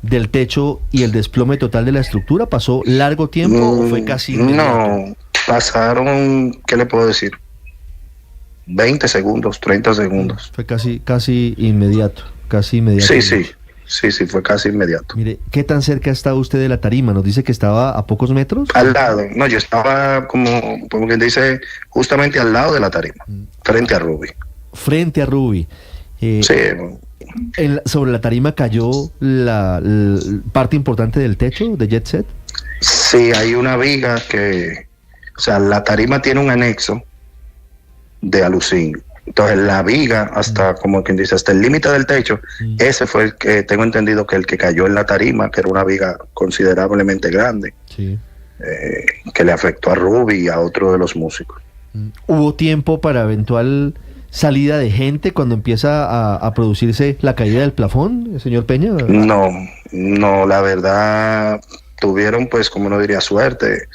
del techo y el desplome total de la estructura. ¿Pasó largo tiempo o fue casi inmediato? No, pasaron, ¿qué le puedo decir? 20 segundos, 30 segundos. Fue casi inmediato, Sí, fue casi inmediato. Mire, ¿qué tan cerca está usted de la tarima? ¿Nos dice que estaba a pocos metros? Al lado, no, yo estaba como quien dice, justamente al lado de la tarima, frente a Ruby. Frente a Ruby. Sí. ¿Sobre la tarima cayó la parte importante del techo de Jet Set? Sí, hay una viga o sea, la tarima tiene un anexo de alucín. Entonces la viga hasta, como quien dice, hasta el límite del techo, ese fue el que tengo entendido que el que cayó en la tarima, que era una viga considerablemente grande, que le afectó a Ruby y a otro de los músicos. ¿Hubo tiempo para eventual salida de gente cuando empieza a producirse la caída del plafón, señor Peña? No, la verdad tuvieron, pues, como uno diría, suerte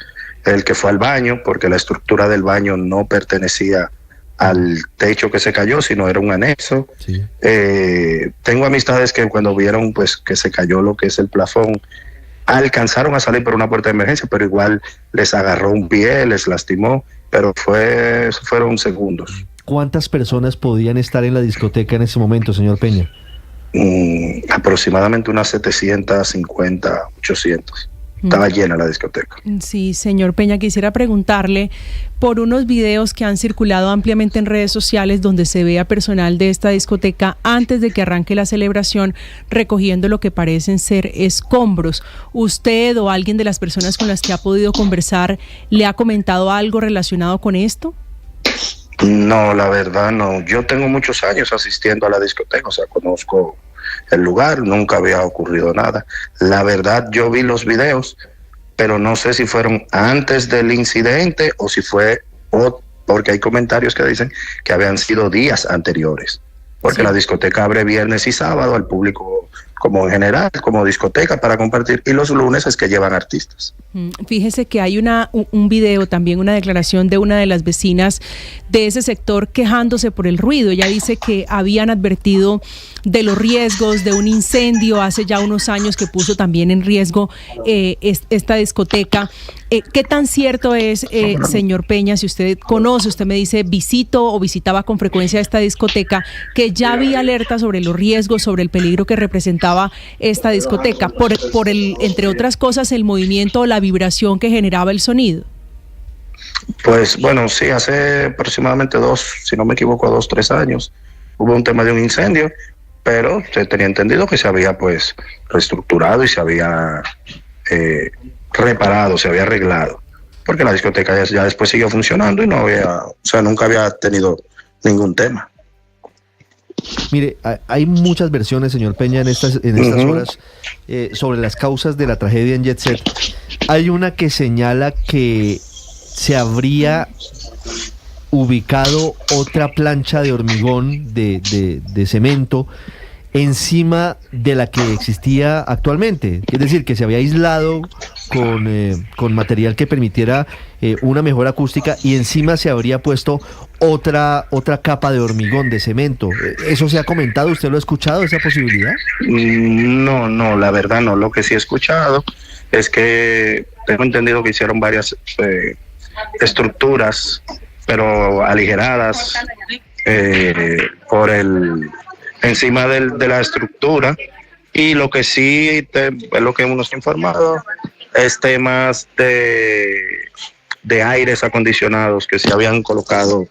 el que fue al baño, porque la estructura del baño no pertenecía al techo que se cayó, sino era un anexo. Tengo amistades que cuando vieron pues que se cayó lo que es el plafón, alcanzaron a salir por una puerta de emergencia, pero igual les agarró un pie, les lastimó, pero fueron segundos. ¿Cuántas personas podían estar en la discoteca en ese momento, señor Peña? Aproximadamente unas 750, 800. Estaba llena la discoteca. Sí, señor Peña, quisiera preguntarle por unos videos que han circulado ampliamente en redes sociales donde se ve a personal de esta discoteca antes de que arranque la celebración recogiendo lo que parecen ser escombros. ¿Usted o alguien de las personas con las que ha podido conversar le ha comentado algo relacionado con esto? No, la verdad no. Yo tengo muchos años asistiendo a la discoteca, o sea, conozco el lugar, nunca había ocurrido nada. La verdad, yo vi los videos, pero no sé si fueron antes del incidente o si fue, porque hay comentarios que dicen que habían sido días anteriores. porque la discoteca abre viernes y sábado al público como en general, como discoteca para compartir, y los lunes es que llevan artistas. Fíjese que hay un video, también una declaración de una de las vecinas de ese sector quejándose por el ruido. Ella dice que habían advertido de los riesgos de un incendio hace ya unos años que puso también en riesgo esta discoteca. ¿Qué tan cierto es, señor Peña, si usted conoce, usted me dice, visito o visitaba con frecuencia esta discoteca, que ya había alerta sobre los riesgos, sobre el peligro que representaba esta discoteca, por el, entre otras cosas, el movimiento o la vibración que generaba el sonido? Pues bueno, sí, hace aproximadamente 3 años, hubo un tema de un incendio, pero se tenía entendido que se había pues reestructurado y se había reparado, se había arreglado, porque la discoteca ya después siguió funcionando y nunca había tenido ningún tema. Mire, hay muchas versiones, señor Peña, en estas horas sobre las causas de la tragedia en Jet Set. Hay una que señala que se habría ubicado otra plancha de hormigón de cemento encima de la que existía actualmente, es decir, que se había aislado con material que permitiera una mejor acústica, y encima se habría puesto otra capa de hormigón, de cemento. ¿Eso se ha comentado? ¿Usted lo ha escuchado, esa posibilidad? No, la verdad no. Lo que sí he escuchado es que tengo entendido que hicieron varias estructuras, pero aligeradas encima de la estructura, y lo que sí es lo que hemos informado es temas de aires acondicionados que se habían colocado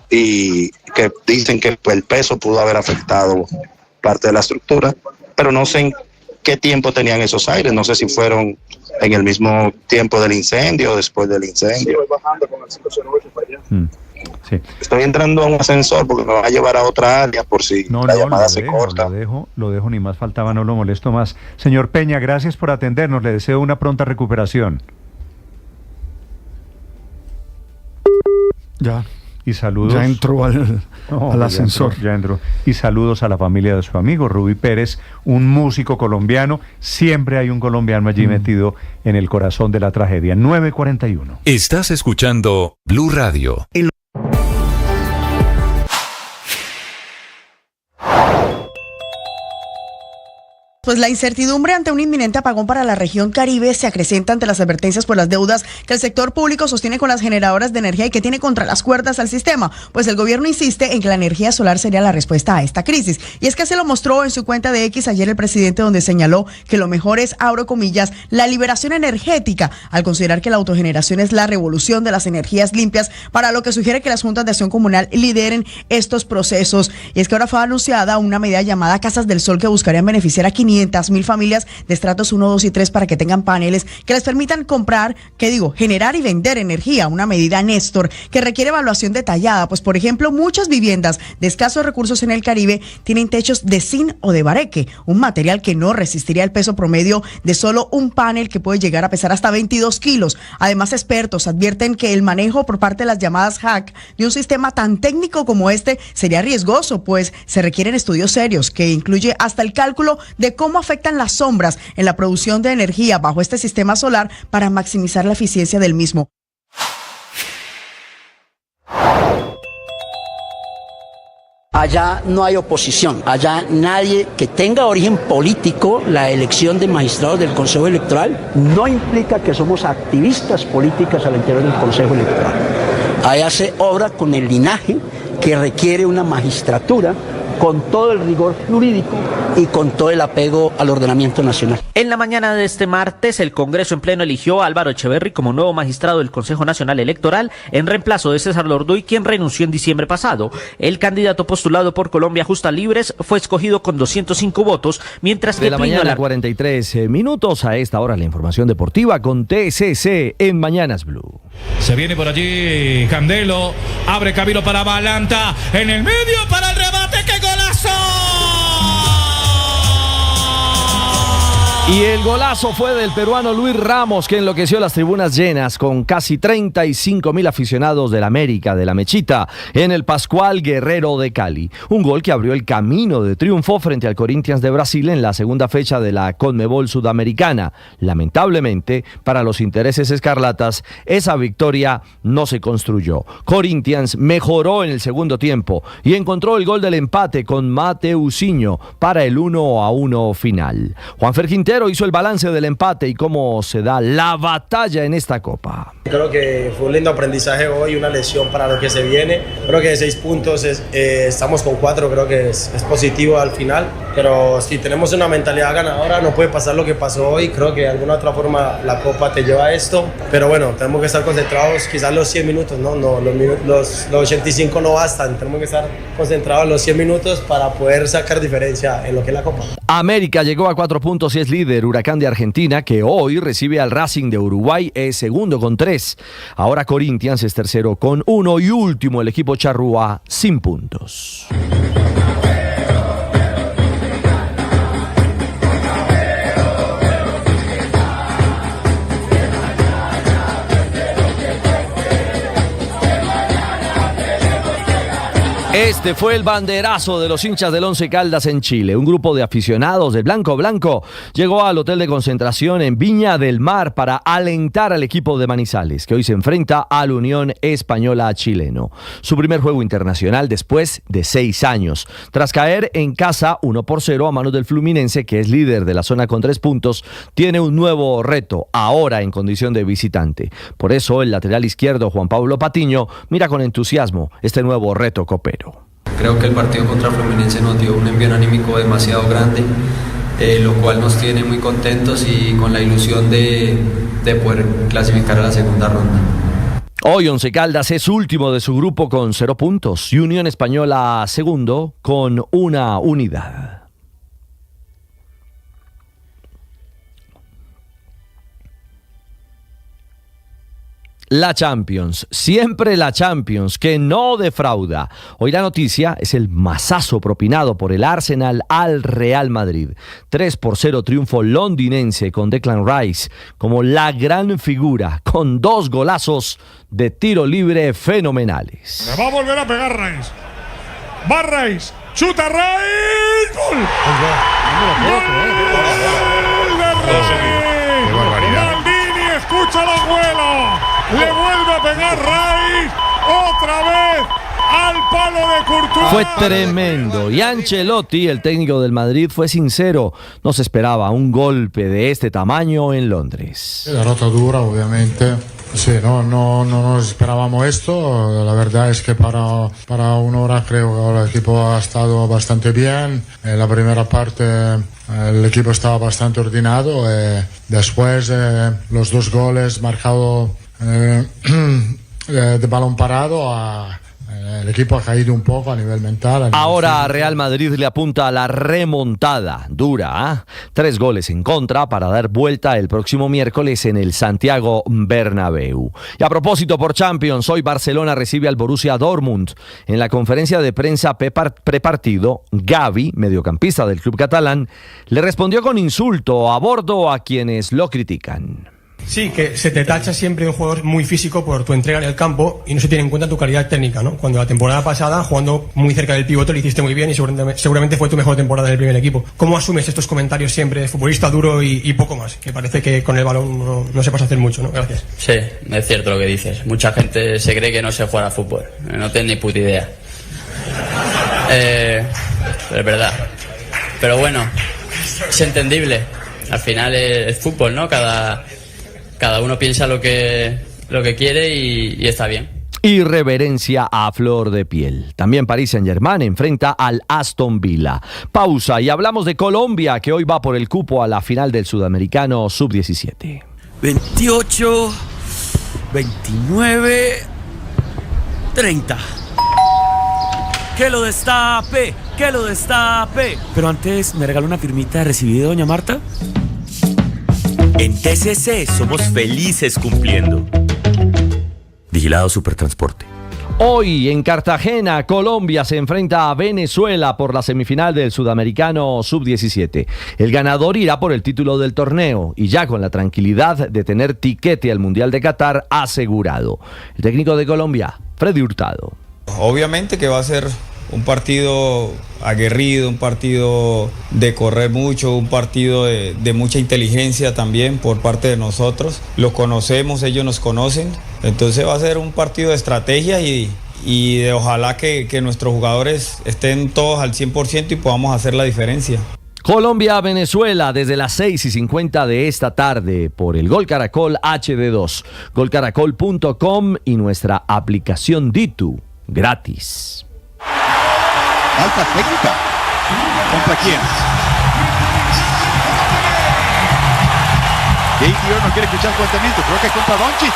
y que dicen que el peso pudo haber afectado parte de la estructura, pero no sé en qué tiempo tenían esos aires, no sé si fueron en el mismo tiempo del incendio o después del incendio. Sí. Estoy entrando a un ascensor porque me va a llevar a otra área por si la llamada se corta. Lo dejo, ni más faltaba, no lo molesto más. Señor Peña, gracias por atendernos, le deseo una pronta recuperación. Ya. Y saludos. Ya entró al ascensor. Ya entró. Y saludos a la familia de su amigo Rubí Pérez, un músico colombiano. Siempre hay un colombiano allí metido en el corazón de la tragedia. 9:41. Estás escuchando Blue Radio. Pues la incertidumbre ante un inminente apagón para la región Caribe se acrecenta ante las advertencias por las deudas que el sector público sostiene con las generadoras de energía y que tiene contra las cuerdas al sistema. Pues el gobierno insiste en que la energía solar sería la respuesta a esta crisis. Y es que se lo mostró en su cuenta de X ayer el presidente, donde señaló que lo mejor es, abro comillas, la liberación energética, al considerar que la autogeneración es la revolución de las energías limpias, para lo que sugiere que las juntas de acción comunal lideren estos procesos. Y es que ahora fue anunciada una medida llamada Casas del Sol que buscarían beneficiar a 500.000 familias de estratos 1, 2 y 3 para que tengan paneles que les permitan comprar, generar y vender energía, una medida Néstor que requiere evaluación detallada, pues por ejemplo muchas viviendas de escasos recursos en el Caribe tienen techos de zinc o de bareque, un material que no resistiría el peso promedio de solo un panel, que puede llegar a pesar hasta 22 kilos. Además, expertos advierten que el manejo por parte de las llamadas hack de un sistema tan técnico como este sería riesgoso, pues se requieren estudios serios que incluye hasta el cálculo de cómo afectan las sombras en la producción de energía bajo este sistema solar para maximizar la eficiencia del mismo. Allá no hay oposición, allá nadie que tenga origen político. La elección de magistrados del Consejo Electoral no implica que somos activistas políticas al interior del Consejo Electoral. Allá se obra con el linaje que requiere una magistratura con todo el rigor jurídico y con todo el apego al ordenamiento nacional. En la mañana de este martes, el Congreso en pleno eligió a Álvaro Echeverry como nuevo magistrado del Consejo Nacional Electoral en reemplazo de César Lorduy, quien renunció en diciembre pasado. El candidato postulado por Colombia Justa Libres fue escogido con 205 votos, mientras que... De la mañana, 43 minutos. A esta hora la información deportiva con TCC en Mañanas Blue. Se viene por allí Candelo, abre Camilo para Balanta, en el medio para el remate, ¡qué golazo! Y el golazo fue del peruano Luis Ramos, que enloqueció las tribunas llenas con casi 35.000 aficionados del América, de la Mechita, en el Pascual Guerrero de Cali. Un gol que abrió el camino de triunfo frente al Corinthians de Brasil en la segunda fecha de la Conmebol Sudamericana. Lamentablemente, para los intereses escarlatas, esa victoria no se construyó. Corinthians mejoró en el segundo tiempo y encontró el gol del empate con Mateusinho para el 1-1 final. Juanfer Quintero hizo el balance del empate y cómo se da la batalla en esta Copa. Creo que fue un lindo aprendizaje hoy, una lección para lo que se viene. Creo que de 6 puntos estamos con 4, creo que es positivo al final. Pero si tenemos una mentalidad ganadora, no puede pasar lo que pasó hoy. Creo que de alguna otra forma la Copa te lleva a esto. Pero bueno, tenemos que estar concentrados, quizás los 100 minutos, ¿no? Los 85 no bastan. Tenemos que estar concentrados los 100 minutos para poder sacar diferencia en lo que es la Copa. América llegó a 4 puntos y es líder. Huracán de Argentina, que hoy recibe al Racing de Uruguay, es segundo con 3. Ahora Corinthians es tercero con 1 y último el equipo charrúa sin puntos. Este fue el banderazo de los hinchas del Once Caldas en Chile. Un grupo de aficionados de Blanco Blanco llegó al hotel de concentración en Viña del Mar para alentar al equipo de Manizales, que hoy se enfrenta a la Unión Española chileno. Su primer juego internacional después de 6 años. Tras caer en casa 1-0 a manos del Fluminense, que es líder de la zona con 3 puntos, tiene un nuevo reto, ahora en condición de visitante. Por eso el lateral izquierdo Juan Pablo Patiño mira con entusiasmo este nuevo reto copero. Creo que el partido contra Fluminense nos dio un envío anímico demasiado grande, lo cual nos tiene muy contentos y con la ilusión de poder clasificar a la segunda ronda. Hoy Once Caldas es último de su grupo con 0 puntos y Unión Española segundo con 1 unidad. La Champions, siempre la Champions, que no defrauda. Hoy la noticia es el mazazo propinado por el Arsenal al Real Madrid. 3-0 triunfo londinense con Declan Rice como la gran figura, con 2 golazos de tiro libre fenomenales. Le va a volver a pegar Rice. Va Rice, chuta Rice, ¡gol! ¡Gol de Rice! ¡Qué barbaridad! Maldini, escucha el abuelo. Le vuelve a pegar Rice otra vez al palo de Courtois. Fue tremendo. Y Ancelotti, el técnico del Madrid, fue sincero. No se esperaba un golpe de este tamaño en Londres. Derrota dura, obviamente. Sí, no nos esperábamos esto. La verdad es que para una hora creo que el equipo ha estado bastante bien. En la primera parte el equipo estaba bastante ordenado. Después los 2 goles marcados de balón parado, el equipo ha caído un poco a nivel mental. Ahora Real Madrid le apunta a la remontada dura, 3 goles en contra para dar vuelta el próximo miércoles en el Santiago Bernabéu. Y a propósito, por Champions, hoy Barcelona recibe al Borussia Dortmund. En la conferencia de prensa prepartido, Gavi, mediocampista del club catalán, le respondió con insulto a bordo a quienes lo critican. Sí, que se te tacha siempre de un jugador muy físico por tu entrega en el campo y no se tiene en cuenta tu calidad técnica, ¿no? Cuando la temporada pasada, jugando muy cerca del pivote, lo hiciste muy bien y seguramente fue tu mejor temporada en el primer equipo. ¿Cómo asumes estos comentarios siempre de futbolista duro y poco más? Que parece que con el balón no sepas hacer mucho, ¿no? Gracias. Sí, es cierto lo que dices. Mucha gente se cree que no sé jugar a fútbol. No tienen ni puta idea. Pero es verdad. Pero bueno, es entendible. Al final es fútbol, ¿no? Cada uno piensa lo que quiere y está bien. Irreverencia a flor de piel. También Paris Saint-Germain enfrenta al Aston Villa. Pausa y hablamos de Colombia, que hoy va por el cupo a la final del Sudamericano Sub-17. 28, 29, 30. ¡Que lo destape! ¡Que lo destape! Pero antes, ¿me regaló una firmita de recibido, doña Marta? En TCC somos felices cumpliendo. Vigilado Supertransporte. Hoy en Cartagena, Colombia se enfrenta a Venezuela por la semifinal del Sudamericano Sub-17. El ganador irá por el título del torneo y ya con la tranquilidad de tener tiquete al Mundial de Qatar asegurado. El técnico de Colombia, Freddy Hurtado. Obviamente que va a ser un partido aguerrido, un partido de correr mucho, un partido de mucha inteligencia también por parte de nosotros. Los conocemos, ellos nos conocen, entonces va a ser un partido de estrategia y de ojalá que nuestros jugadores estén todos al 100% y podamos hacer la diferencia. Colombia-Venezuela desde las 6:50 de esta tarde por el Gol Caracol HD2, golcaracol.com y nuestra aplicación Ditu gratis. Falta técnica. ¿Contra quién? JTR no quiere escuchar planteamiento. Creo que es contra Doncic.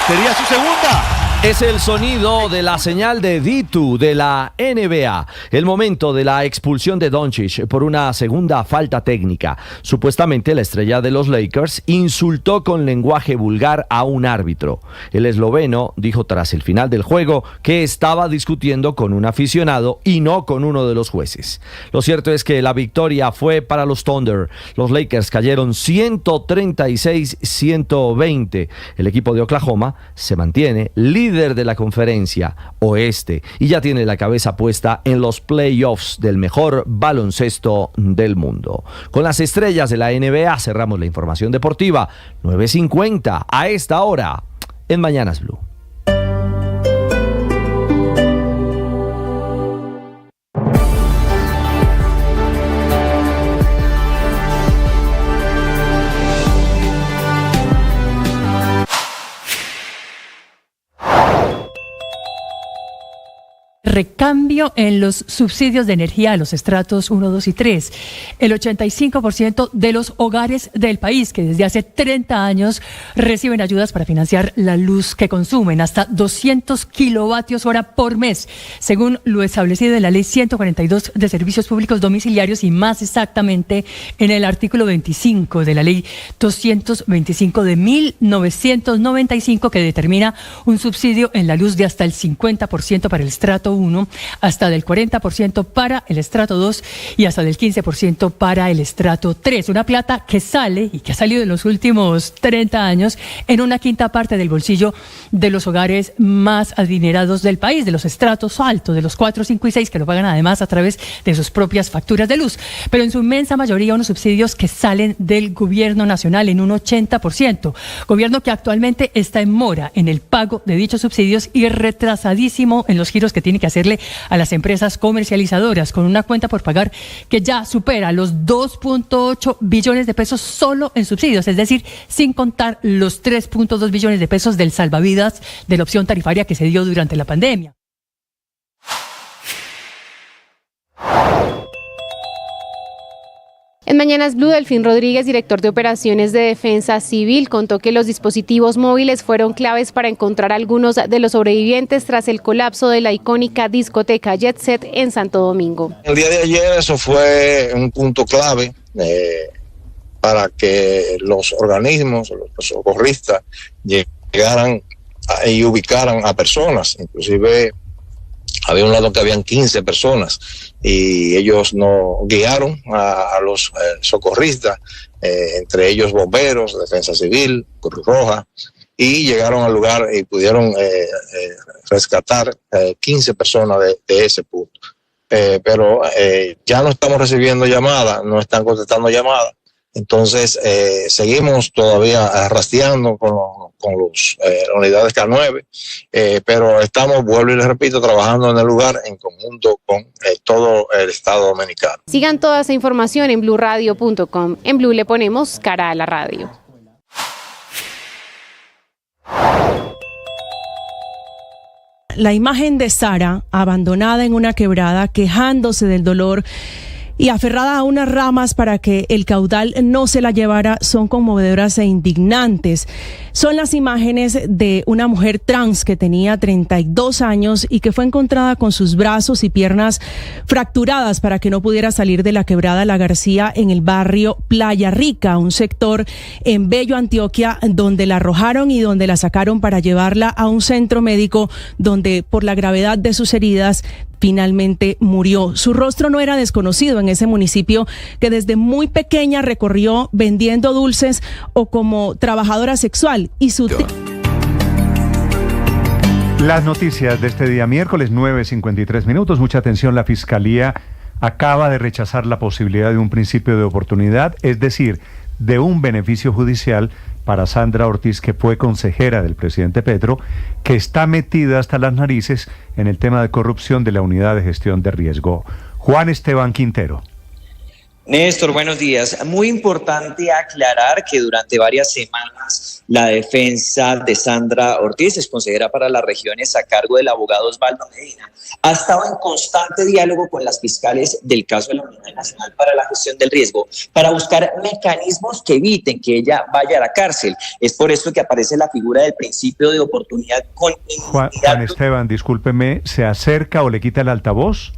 Sería su segunda. Es el sonido de la señal de Ditu de la NBA. El momento de la expulsión de Doncic por una segunda falta técnica. Supuestamente la estrella de los Lakers insultó con lenguaje vulgar a un árbitro. El esloveno dijo tras el final del juego que estaba discutiendo con un aficionado y no con uno de los jueces. Lo cierto es que la victoria fue para los Thunder. Los Lakers cayeron 136-120. El equipo de Oklahoma se mantiene líder de la conferencia oeste y ya tiene la cabeza puesta en los playoffs del mejor baloncesto del mundo. Con las estrellas de la NBA cerramos la información deportiva. 9:50 a esta hora en Mañanas Blue. Recambio en los subsidios de energía a los estratos 1, 2 y 3. El 85% de los hogares del país que desde hace 30 años reciben ayudas para financiar la luz que consumen, hasta 200 kilovatios hora por mes, según lo establecido en la Ley 142 de Servicios Públicos Domiciliarios y más exactamente en el artículo 25 de la Ley 225 de 1995 que determina un subsidio en la luz de hasta el 50% para el estrato 1, hasta del 40% para el estrato 2 y hasta del 15% para el estrato 3. Una plata que sale y que ha salido en los últimos 30 años en una quinta parte del bolsillo de los hogares más adinerados del país, de los estratos altos, de los 4, 5 y 6, que lo pagan además a través de sus propias facturas de luz. Pero en su inmensa mayoría unos subsidios que salen del gobierno nacional en un 80%. Gobierno que actualmente está en mora en el pago de dichos subsidios y retrasadísimo en los giros que tiene que hacerle a las empresas comercializadoras, con una cuenta por pagar que ya supera los 2.8 billones de pesos solo en subsidios, es decir, sin contar los 3.2 billones de pesos del salvavidas de la opción tarifaria que se dio durante la pandemia. En Mañanas Blue, Delfín Rodríguez, director de Operaciones de Defensa Civil, contó que los dispositivos móviles fueron claves para encontrar a algunos de los sobrevivientes tras el colapso de la icónica discoteca Jet Set en Santo Domingo. El día de ayer eso fue un punto clave para que los organismos, los socorristas, llegaran y ubicaran a personas. Inclusive había un lado que habían 15 personas y ellos no guiaron a los socorristas, entre ellos bomberos, defensa civil, Cruz Roja, y llegaron al lugar y pudieron rescatar 15 personas de ese punto. Pero ya no estamos recibiendo llamadas, no están contestando llamadas. Entonces seguimos todavía rastreando con las unidades K9, pero estamos, vuelvo y les repito, trabajando en el lugar en conjunto con todo el Estado Dominicano. Sigan toda esa información en bluradio.com. En Blue le ponemos cara a la radio. La imagen de Sara abandonada en una quebrada, quejándose del dolor y aferrada a unas ramas para que el caudal no se la llevara son conmovedoras e indignantes. Son las imágenes de una mujer trans que tenía 32 años y que fue encontrada con sus brazos y piernas fracturadas para que no pudiera salir de la quebrada La García en el barrio Playa Rica, un sector en Bello, Antioquia, donde la arrojaron y donde la sacaron para llevarla a un centro médico donde por la gravedad de sus heridas finalmente murió. Su rostro no era desconocido en ese municipio que desde muy pequeña recorrió vendiendo dulces o como trabajadora sexual y su... Las noticias de este día miércoles 9:53. Mucha atención, la Fiscalía acaba de rechazar la posibilidad de un principio de oportunidad, es decir, de un beneficio judicial para Sandra Ortiz, que fue consejera del presidente Petro, que está metida hasta las narices en el tema de corrupción de la Unidad de Gestión de Riesgo. Juan Esteban Quintero. Néstor, buenos días. Muy importante aclarar que durante varias semanas la defensa de Sandra Ortiz, ex consejera para las regiones a cargo del abogado Osvaldo Medina, ha estado en constante diálogo con las fiscales del caso de la Unidad Nacional para la Gestión del Riesgo para buscar mecanismos que eviten que ella vaya a la cárcel. Es por esto que aparece la figura del principio de oportunidad con inmunidad. Juan Esteban, discúlpeme, ¿se acerca o le quita el altavoz?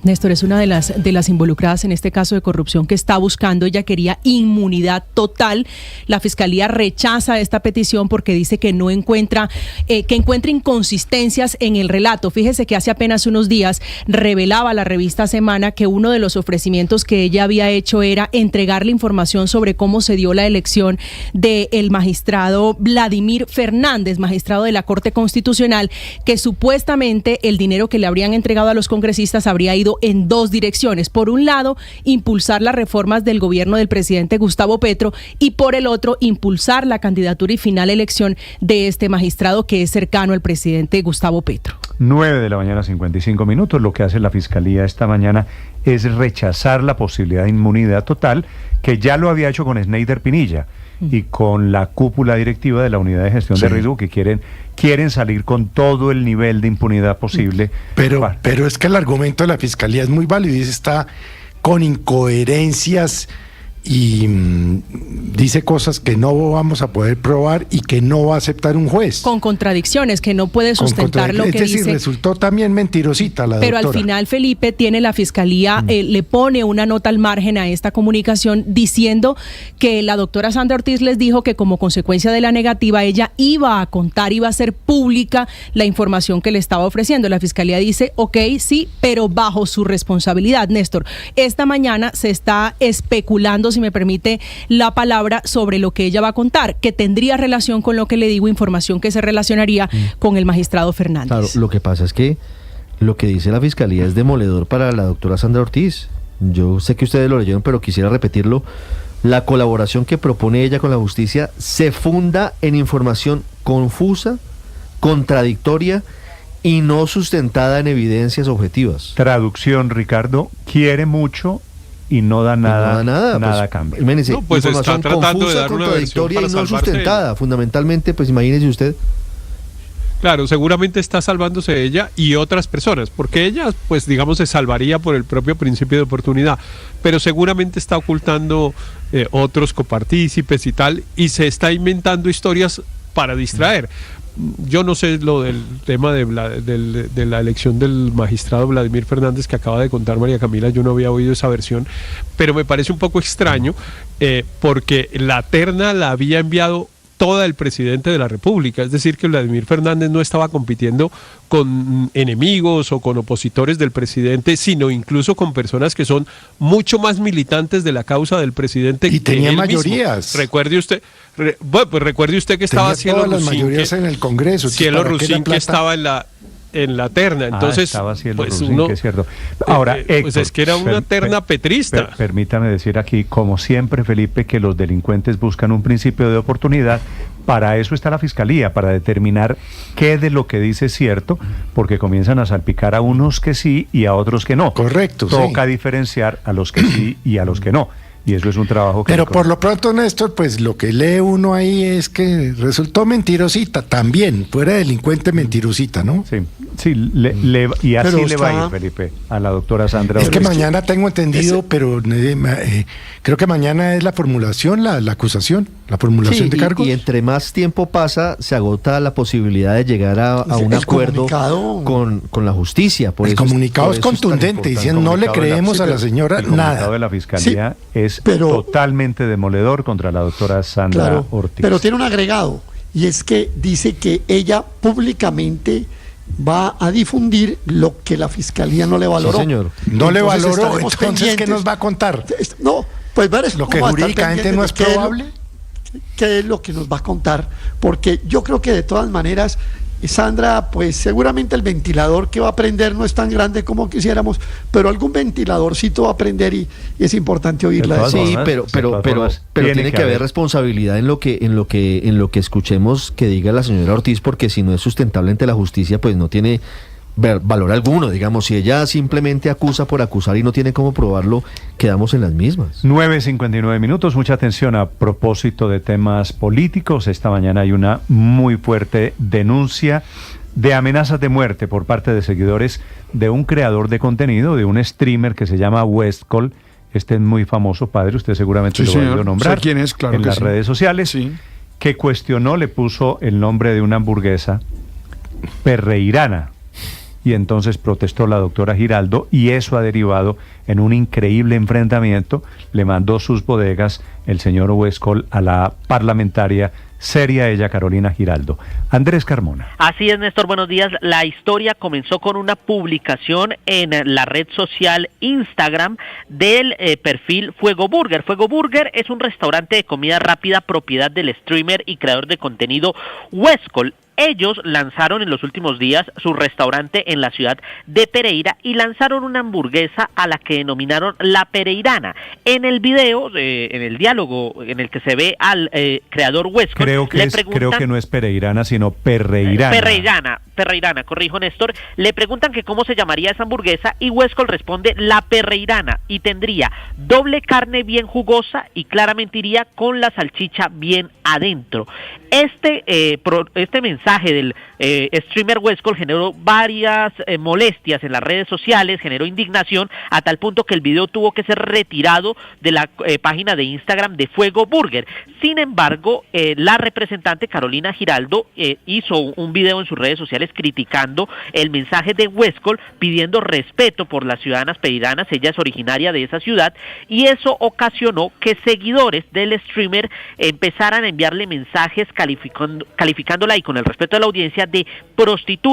Néstor, es una de las involucradas en este caso de corrupción que está buscando. Ella quería inmunidad total. La Fiscalía rechaza esta petición porque dice que no encuentra inconsistencias en el relato. Fíjese que hace apenas unos días revelaba la revista Semana que uno de los ofrecimientos que ella había hecho era entregarle información sobre cómo se dio la elección del magistrado Vladimir Fernández, magistrado de la Corte Constitucional, que supuestamente el dinero que le habrían entregado a los congresistas habría ido en dos direcciones. Por un lado, impulsar las reformas del gobierno del presidente Gustavo Petro y por el otro, impulsar la candidatura y final elección de este magistrado que es cercano al presidente Gustavo Petro. 9:55. Lo que hace la Fiscalía esta mañana es rechazar la posibilidad de inmunidad total, que ya lo había hecho con Sneider Pinilla y con la cúpula directiva de la Unidad de Gestión de Riesgo, que quieren salir con todo el nivel de impunidad posible. Pero es que el argumento de la Fiscalía es muy válido y está con incoherencias y dice cosas que no vamos a poder probar y que no va a aceptar un juez. Con contradicciones, que no puede sustentar lo que dice. Es decir, resultó también mentirosita la Pero doctora. Al final, Felipe, tiene la Fiscalía, le pone una nota al margen a esta comunicación diciendo que la doctora Sandra Ortiz les dijo que como consecuencia de la negativa ella iba a contar, iba a hacer pública la información que le estaba ofreciendo. La Fiscalía dice, ok, sí, pero bajo su responsabilidad. Néstor, esta mañana se está especulando, si me permite la palabra, sobre lo que ella va a contar, que tendría relación con lo que le digo, información que se relacionaría con el magistrado Fernández. Claro, lo que pasa es que lo que dice la Fiscalía es demoledor para la doctora Sandra Ortiz. Yo sé que ustedes lo leyeron, pero quisiera repetirlo. La colaboración que propone ella con la justicia se funda en información confusa, contradictoria y no sustentada en evidencias objetivas. Traducción, Ricardo, quiere mucho y no da nada, nada pues, a cambio. Imagínense, pues información está tratando confusa, de dar una contradictoria y no salvarse. sustentada. Fundamentalmente, pues imagínese usted. Claro, seguramente está salvándose ella y otras personas, porque ella, pues digamos, se salvaría por el propio principio de oportunidad, pero seguramente está ocultando otros copartícipes y tal, y se está inventando historias para distraer. Yo no sé lo del tema de la elección del magistrado Vladimir Fernández que acaba de contar María Camila, yo no había oído esa versión, pero me parece un poco extraño porque la terna la había enviado toda el presidente de la República, es decir que Vladimir Fernández no estaba compitiendo con enemigos o con opositores del presidente, sino incluso con personas que son mucho más militantes de la causa del presidente y tenía él mayorías. Mismo. Recuerde usted que estaba Cielo las Rusín, mayorías en el Congreso. Cielo Rusín, que estaba en la terna, entonces estaba Cielo pues Rusín, uno, que es cierto. Ahora, Héctor, pues es que era una terna petrista. Permítame decir aquí, como siempre, Felipe, que los delincuentes buscan un principio de oportunidad. Para eso está la Fiscalía, para determinar qué de lo que dice es cierto, porque comienzan a salpicar a unos que sí y a otros que no. Correcto. Toca diferenciar a los que sí y a los que no. Y eso es un trabajo que... Pero por lo pronto, Néstor, pues lo que lee uno ahí es que resultó mentirosita también, fuera delincuente mentirosita, ¿no? Sí, Sí, y así Pero le va a ir, Felipe, a la doctora Sandra. Es que mañana tengo entendido, pero creo que mañana es la formulación, la acusación, la formulación de cargos. Y entre más tiempo pasa, se agota la posibilidad de llegar a un acuerdo con la justicia. El comunicado es contundente, diciendo no le creemos a la señora nada. El comunicado de la Fiscalía es totalmente demoledor contra la doctora Sandra Ortiz. Pero tiene un agregado, y es que dice que ella públicamente va a difundir lo que la Fiscalía no le valoró. Sí, señor. No le valoró, entonces ¿qué nos va a contar? No, pues ver, lo que jurídicamente no es probable. ¿Qué es lo que nos va a contar? Porque yo creo que de todas maneras, Sandra, pues seguramente el ventilador que va a prender no es tan grande como quisiéramos, pero algún ventiladorcito va a prender y es importante oírla. Sí, pero tiene que haber responsabilidad en lo que escuchemos que diga la señora Ortiz, porque si no es sustentable ante la justicia, pues no tiene valor alguno. Digamos, si ella simplemente acusa por acusar y no tiene cómo probarlo, quedamos en las mismas. 9:59 minutos. Mucha atención a propósito de temas políticos. Esta mañana hay una muy fuerte denuncia de amenazas de muerte por parte de seguidores de un creador de contenido, de un streamer que se llama Westcol. Este es muy famoso, padre, usted seguramente lo va a oír nombrar. ¿Sé quién es? Claro en las redes sociales, que cuestionó, le puso el nombre de una hamburguesa perreirana. Y entonces protestó la doctora Giraldo, y eso ha derivado en un increíble enfrentamiento. Le mandó sus bodegas el señor Westcol a la parlamentaria, seria ella, Carolina Giraldo. Andrés Carmona. Así es, Néstor, buenos días. La historia comenzó con una publicación en la red social Instagram del perfil Fuego Burger. Fuego Burger es un restaurante de comida rápida propiedad del streamer y creador de contenido Westcol. Ellos lanzaron en los últimos días su restaurante en la ciudad de Pereira y lanzaron una hamburguesa a la que denominaron La Pereirana. En el video, en el diálogo en el que se ve al creador Westcol, creo que no es pereirana, sino perreirana. Perreirana, corrijo, Néstor. Le preguntan que cómo se llamaría esa hamburguesa y Westcol responde La Perreirana, y tendría doble carne bien jugosa y claramente iría con la salchicha bien adentro. Este mensaje del streamer Westcol generó varias molestias en las redes sociales, generó indignación a tal punto que el video tuvo que ser retirado de la página de Instagram de Fuego Burger. Sin embargo, la representante Carolina Giraldo hizo un video en sus redes sociales criticando el mensaje de Westcol, pidiendo respeto por las ciudadanas pereiranas. Ella es originaria de esa ciudad, y eso ocasionó que seguidores del streamer empezaran a enviarle mensajes calificándola, y con el respeto de la audiencia, de prostituta.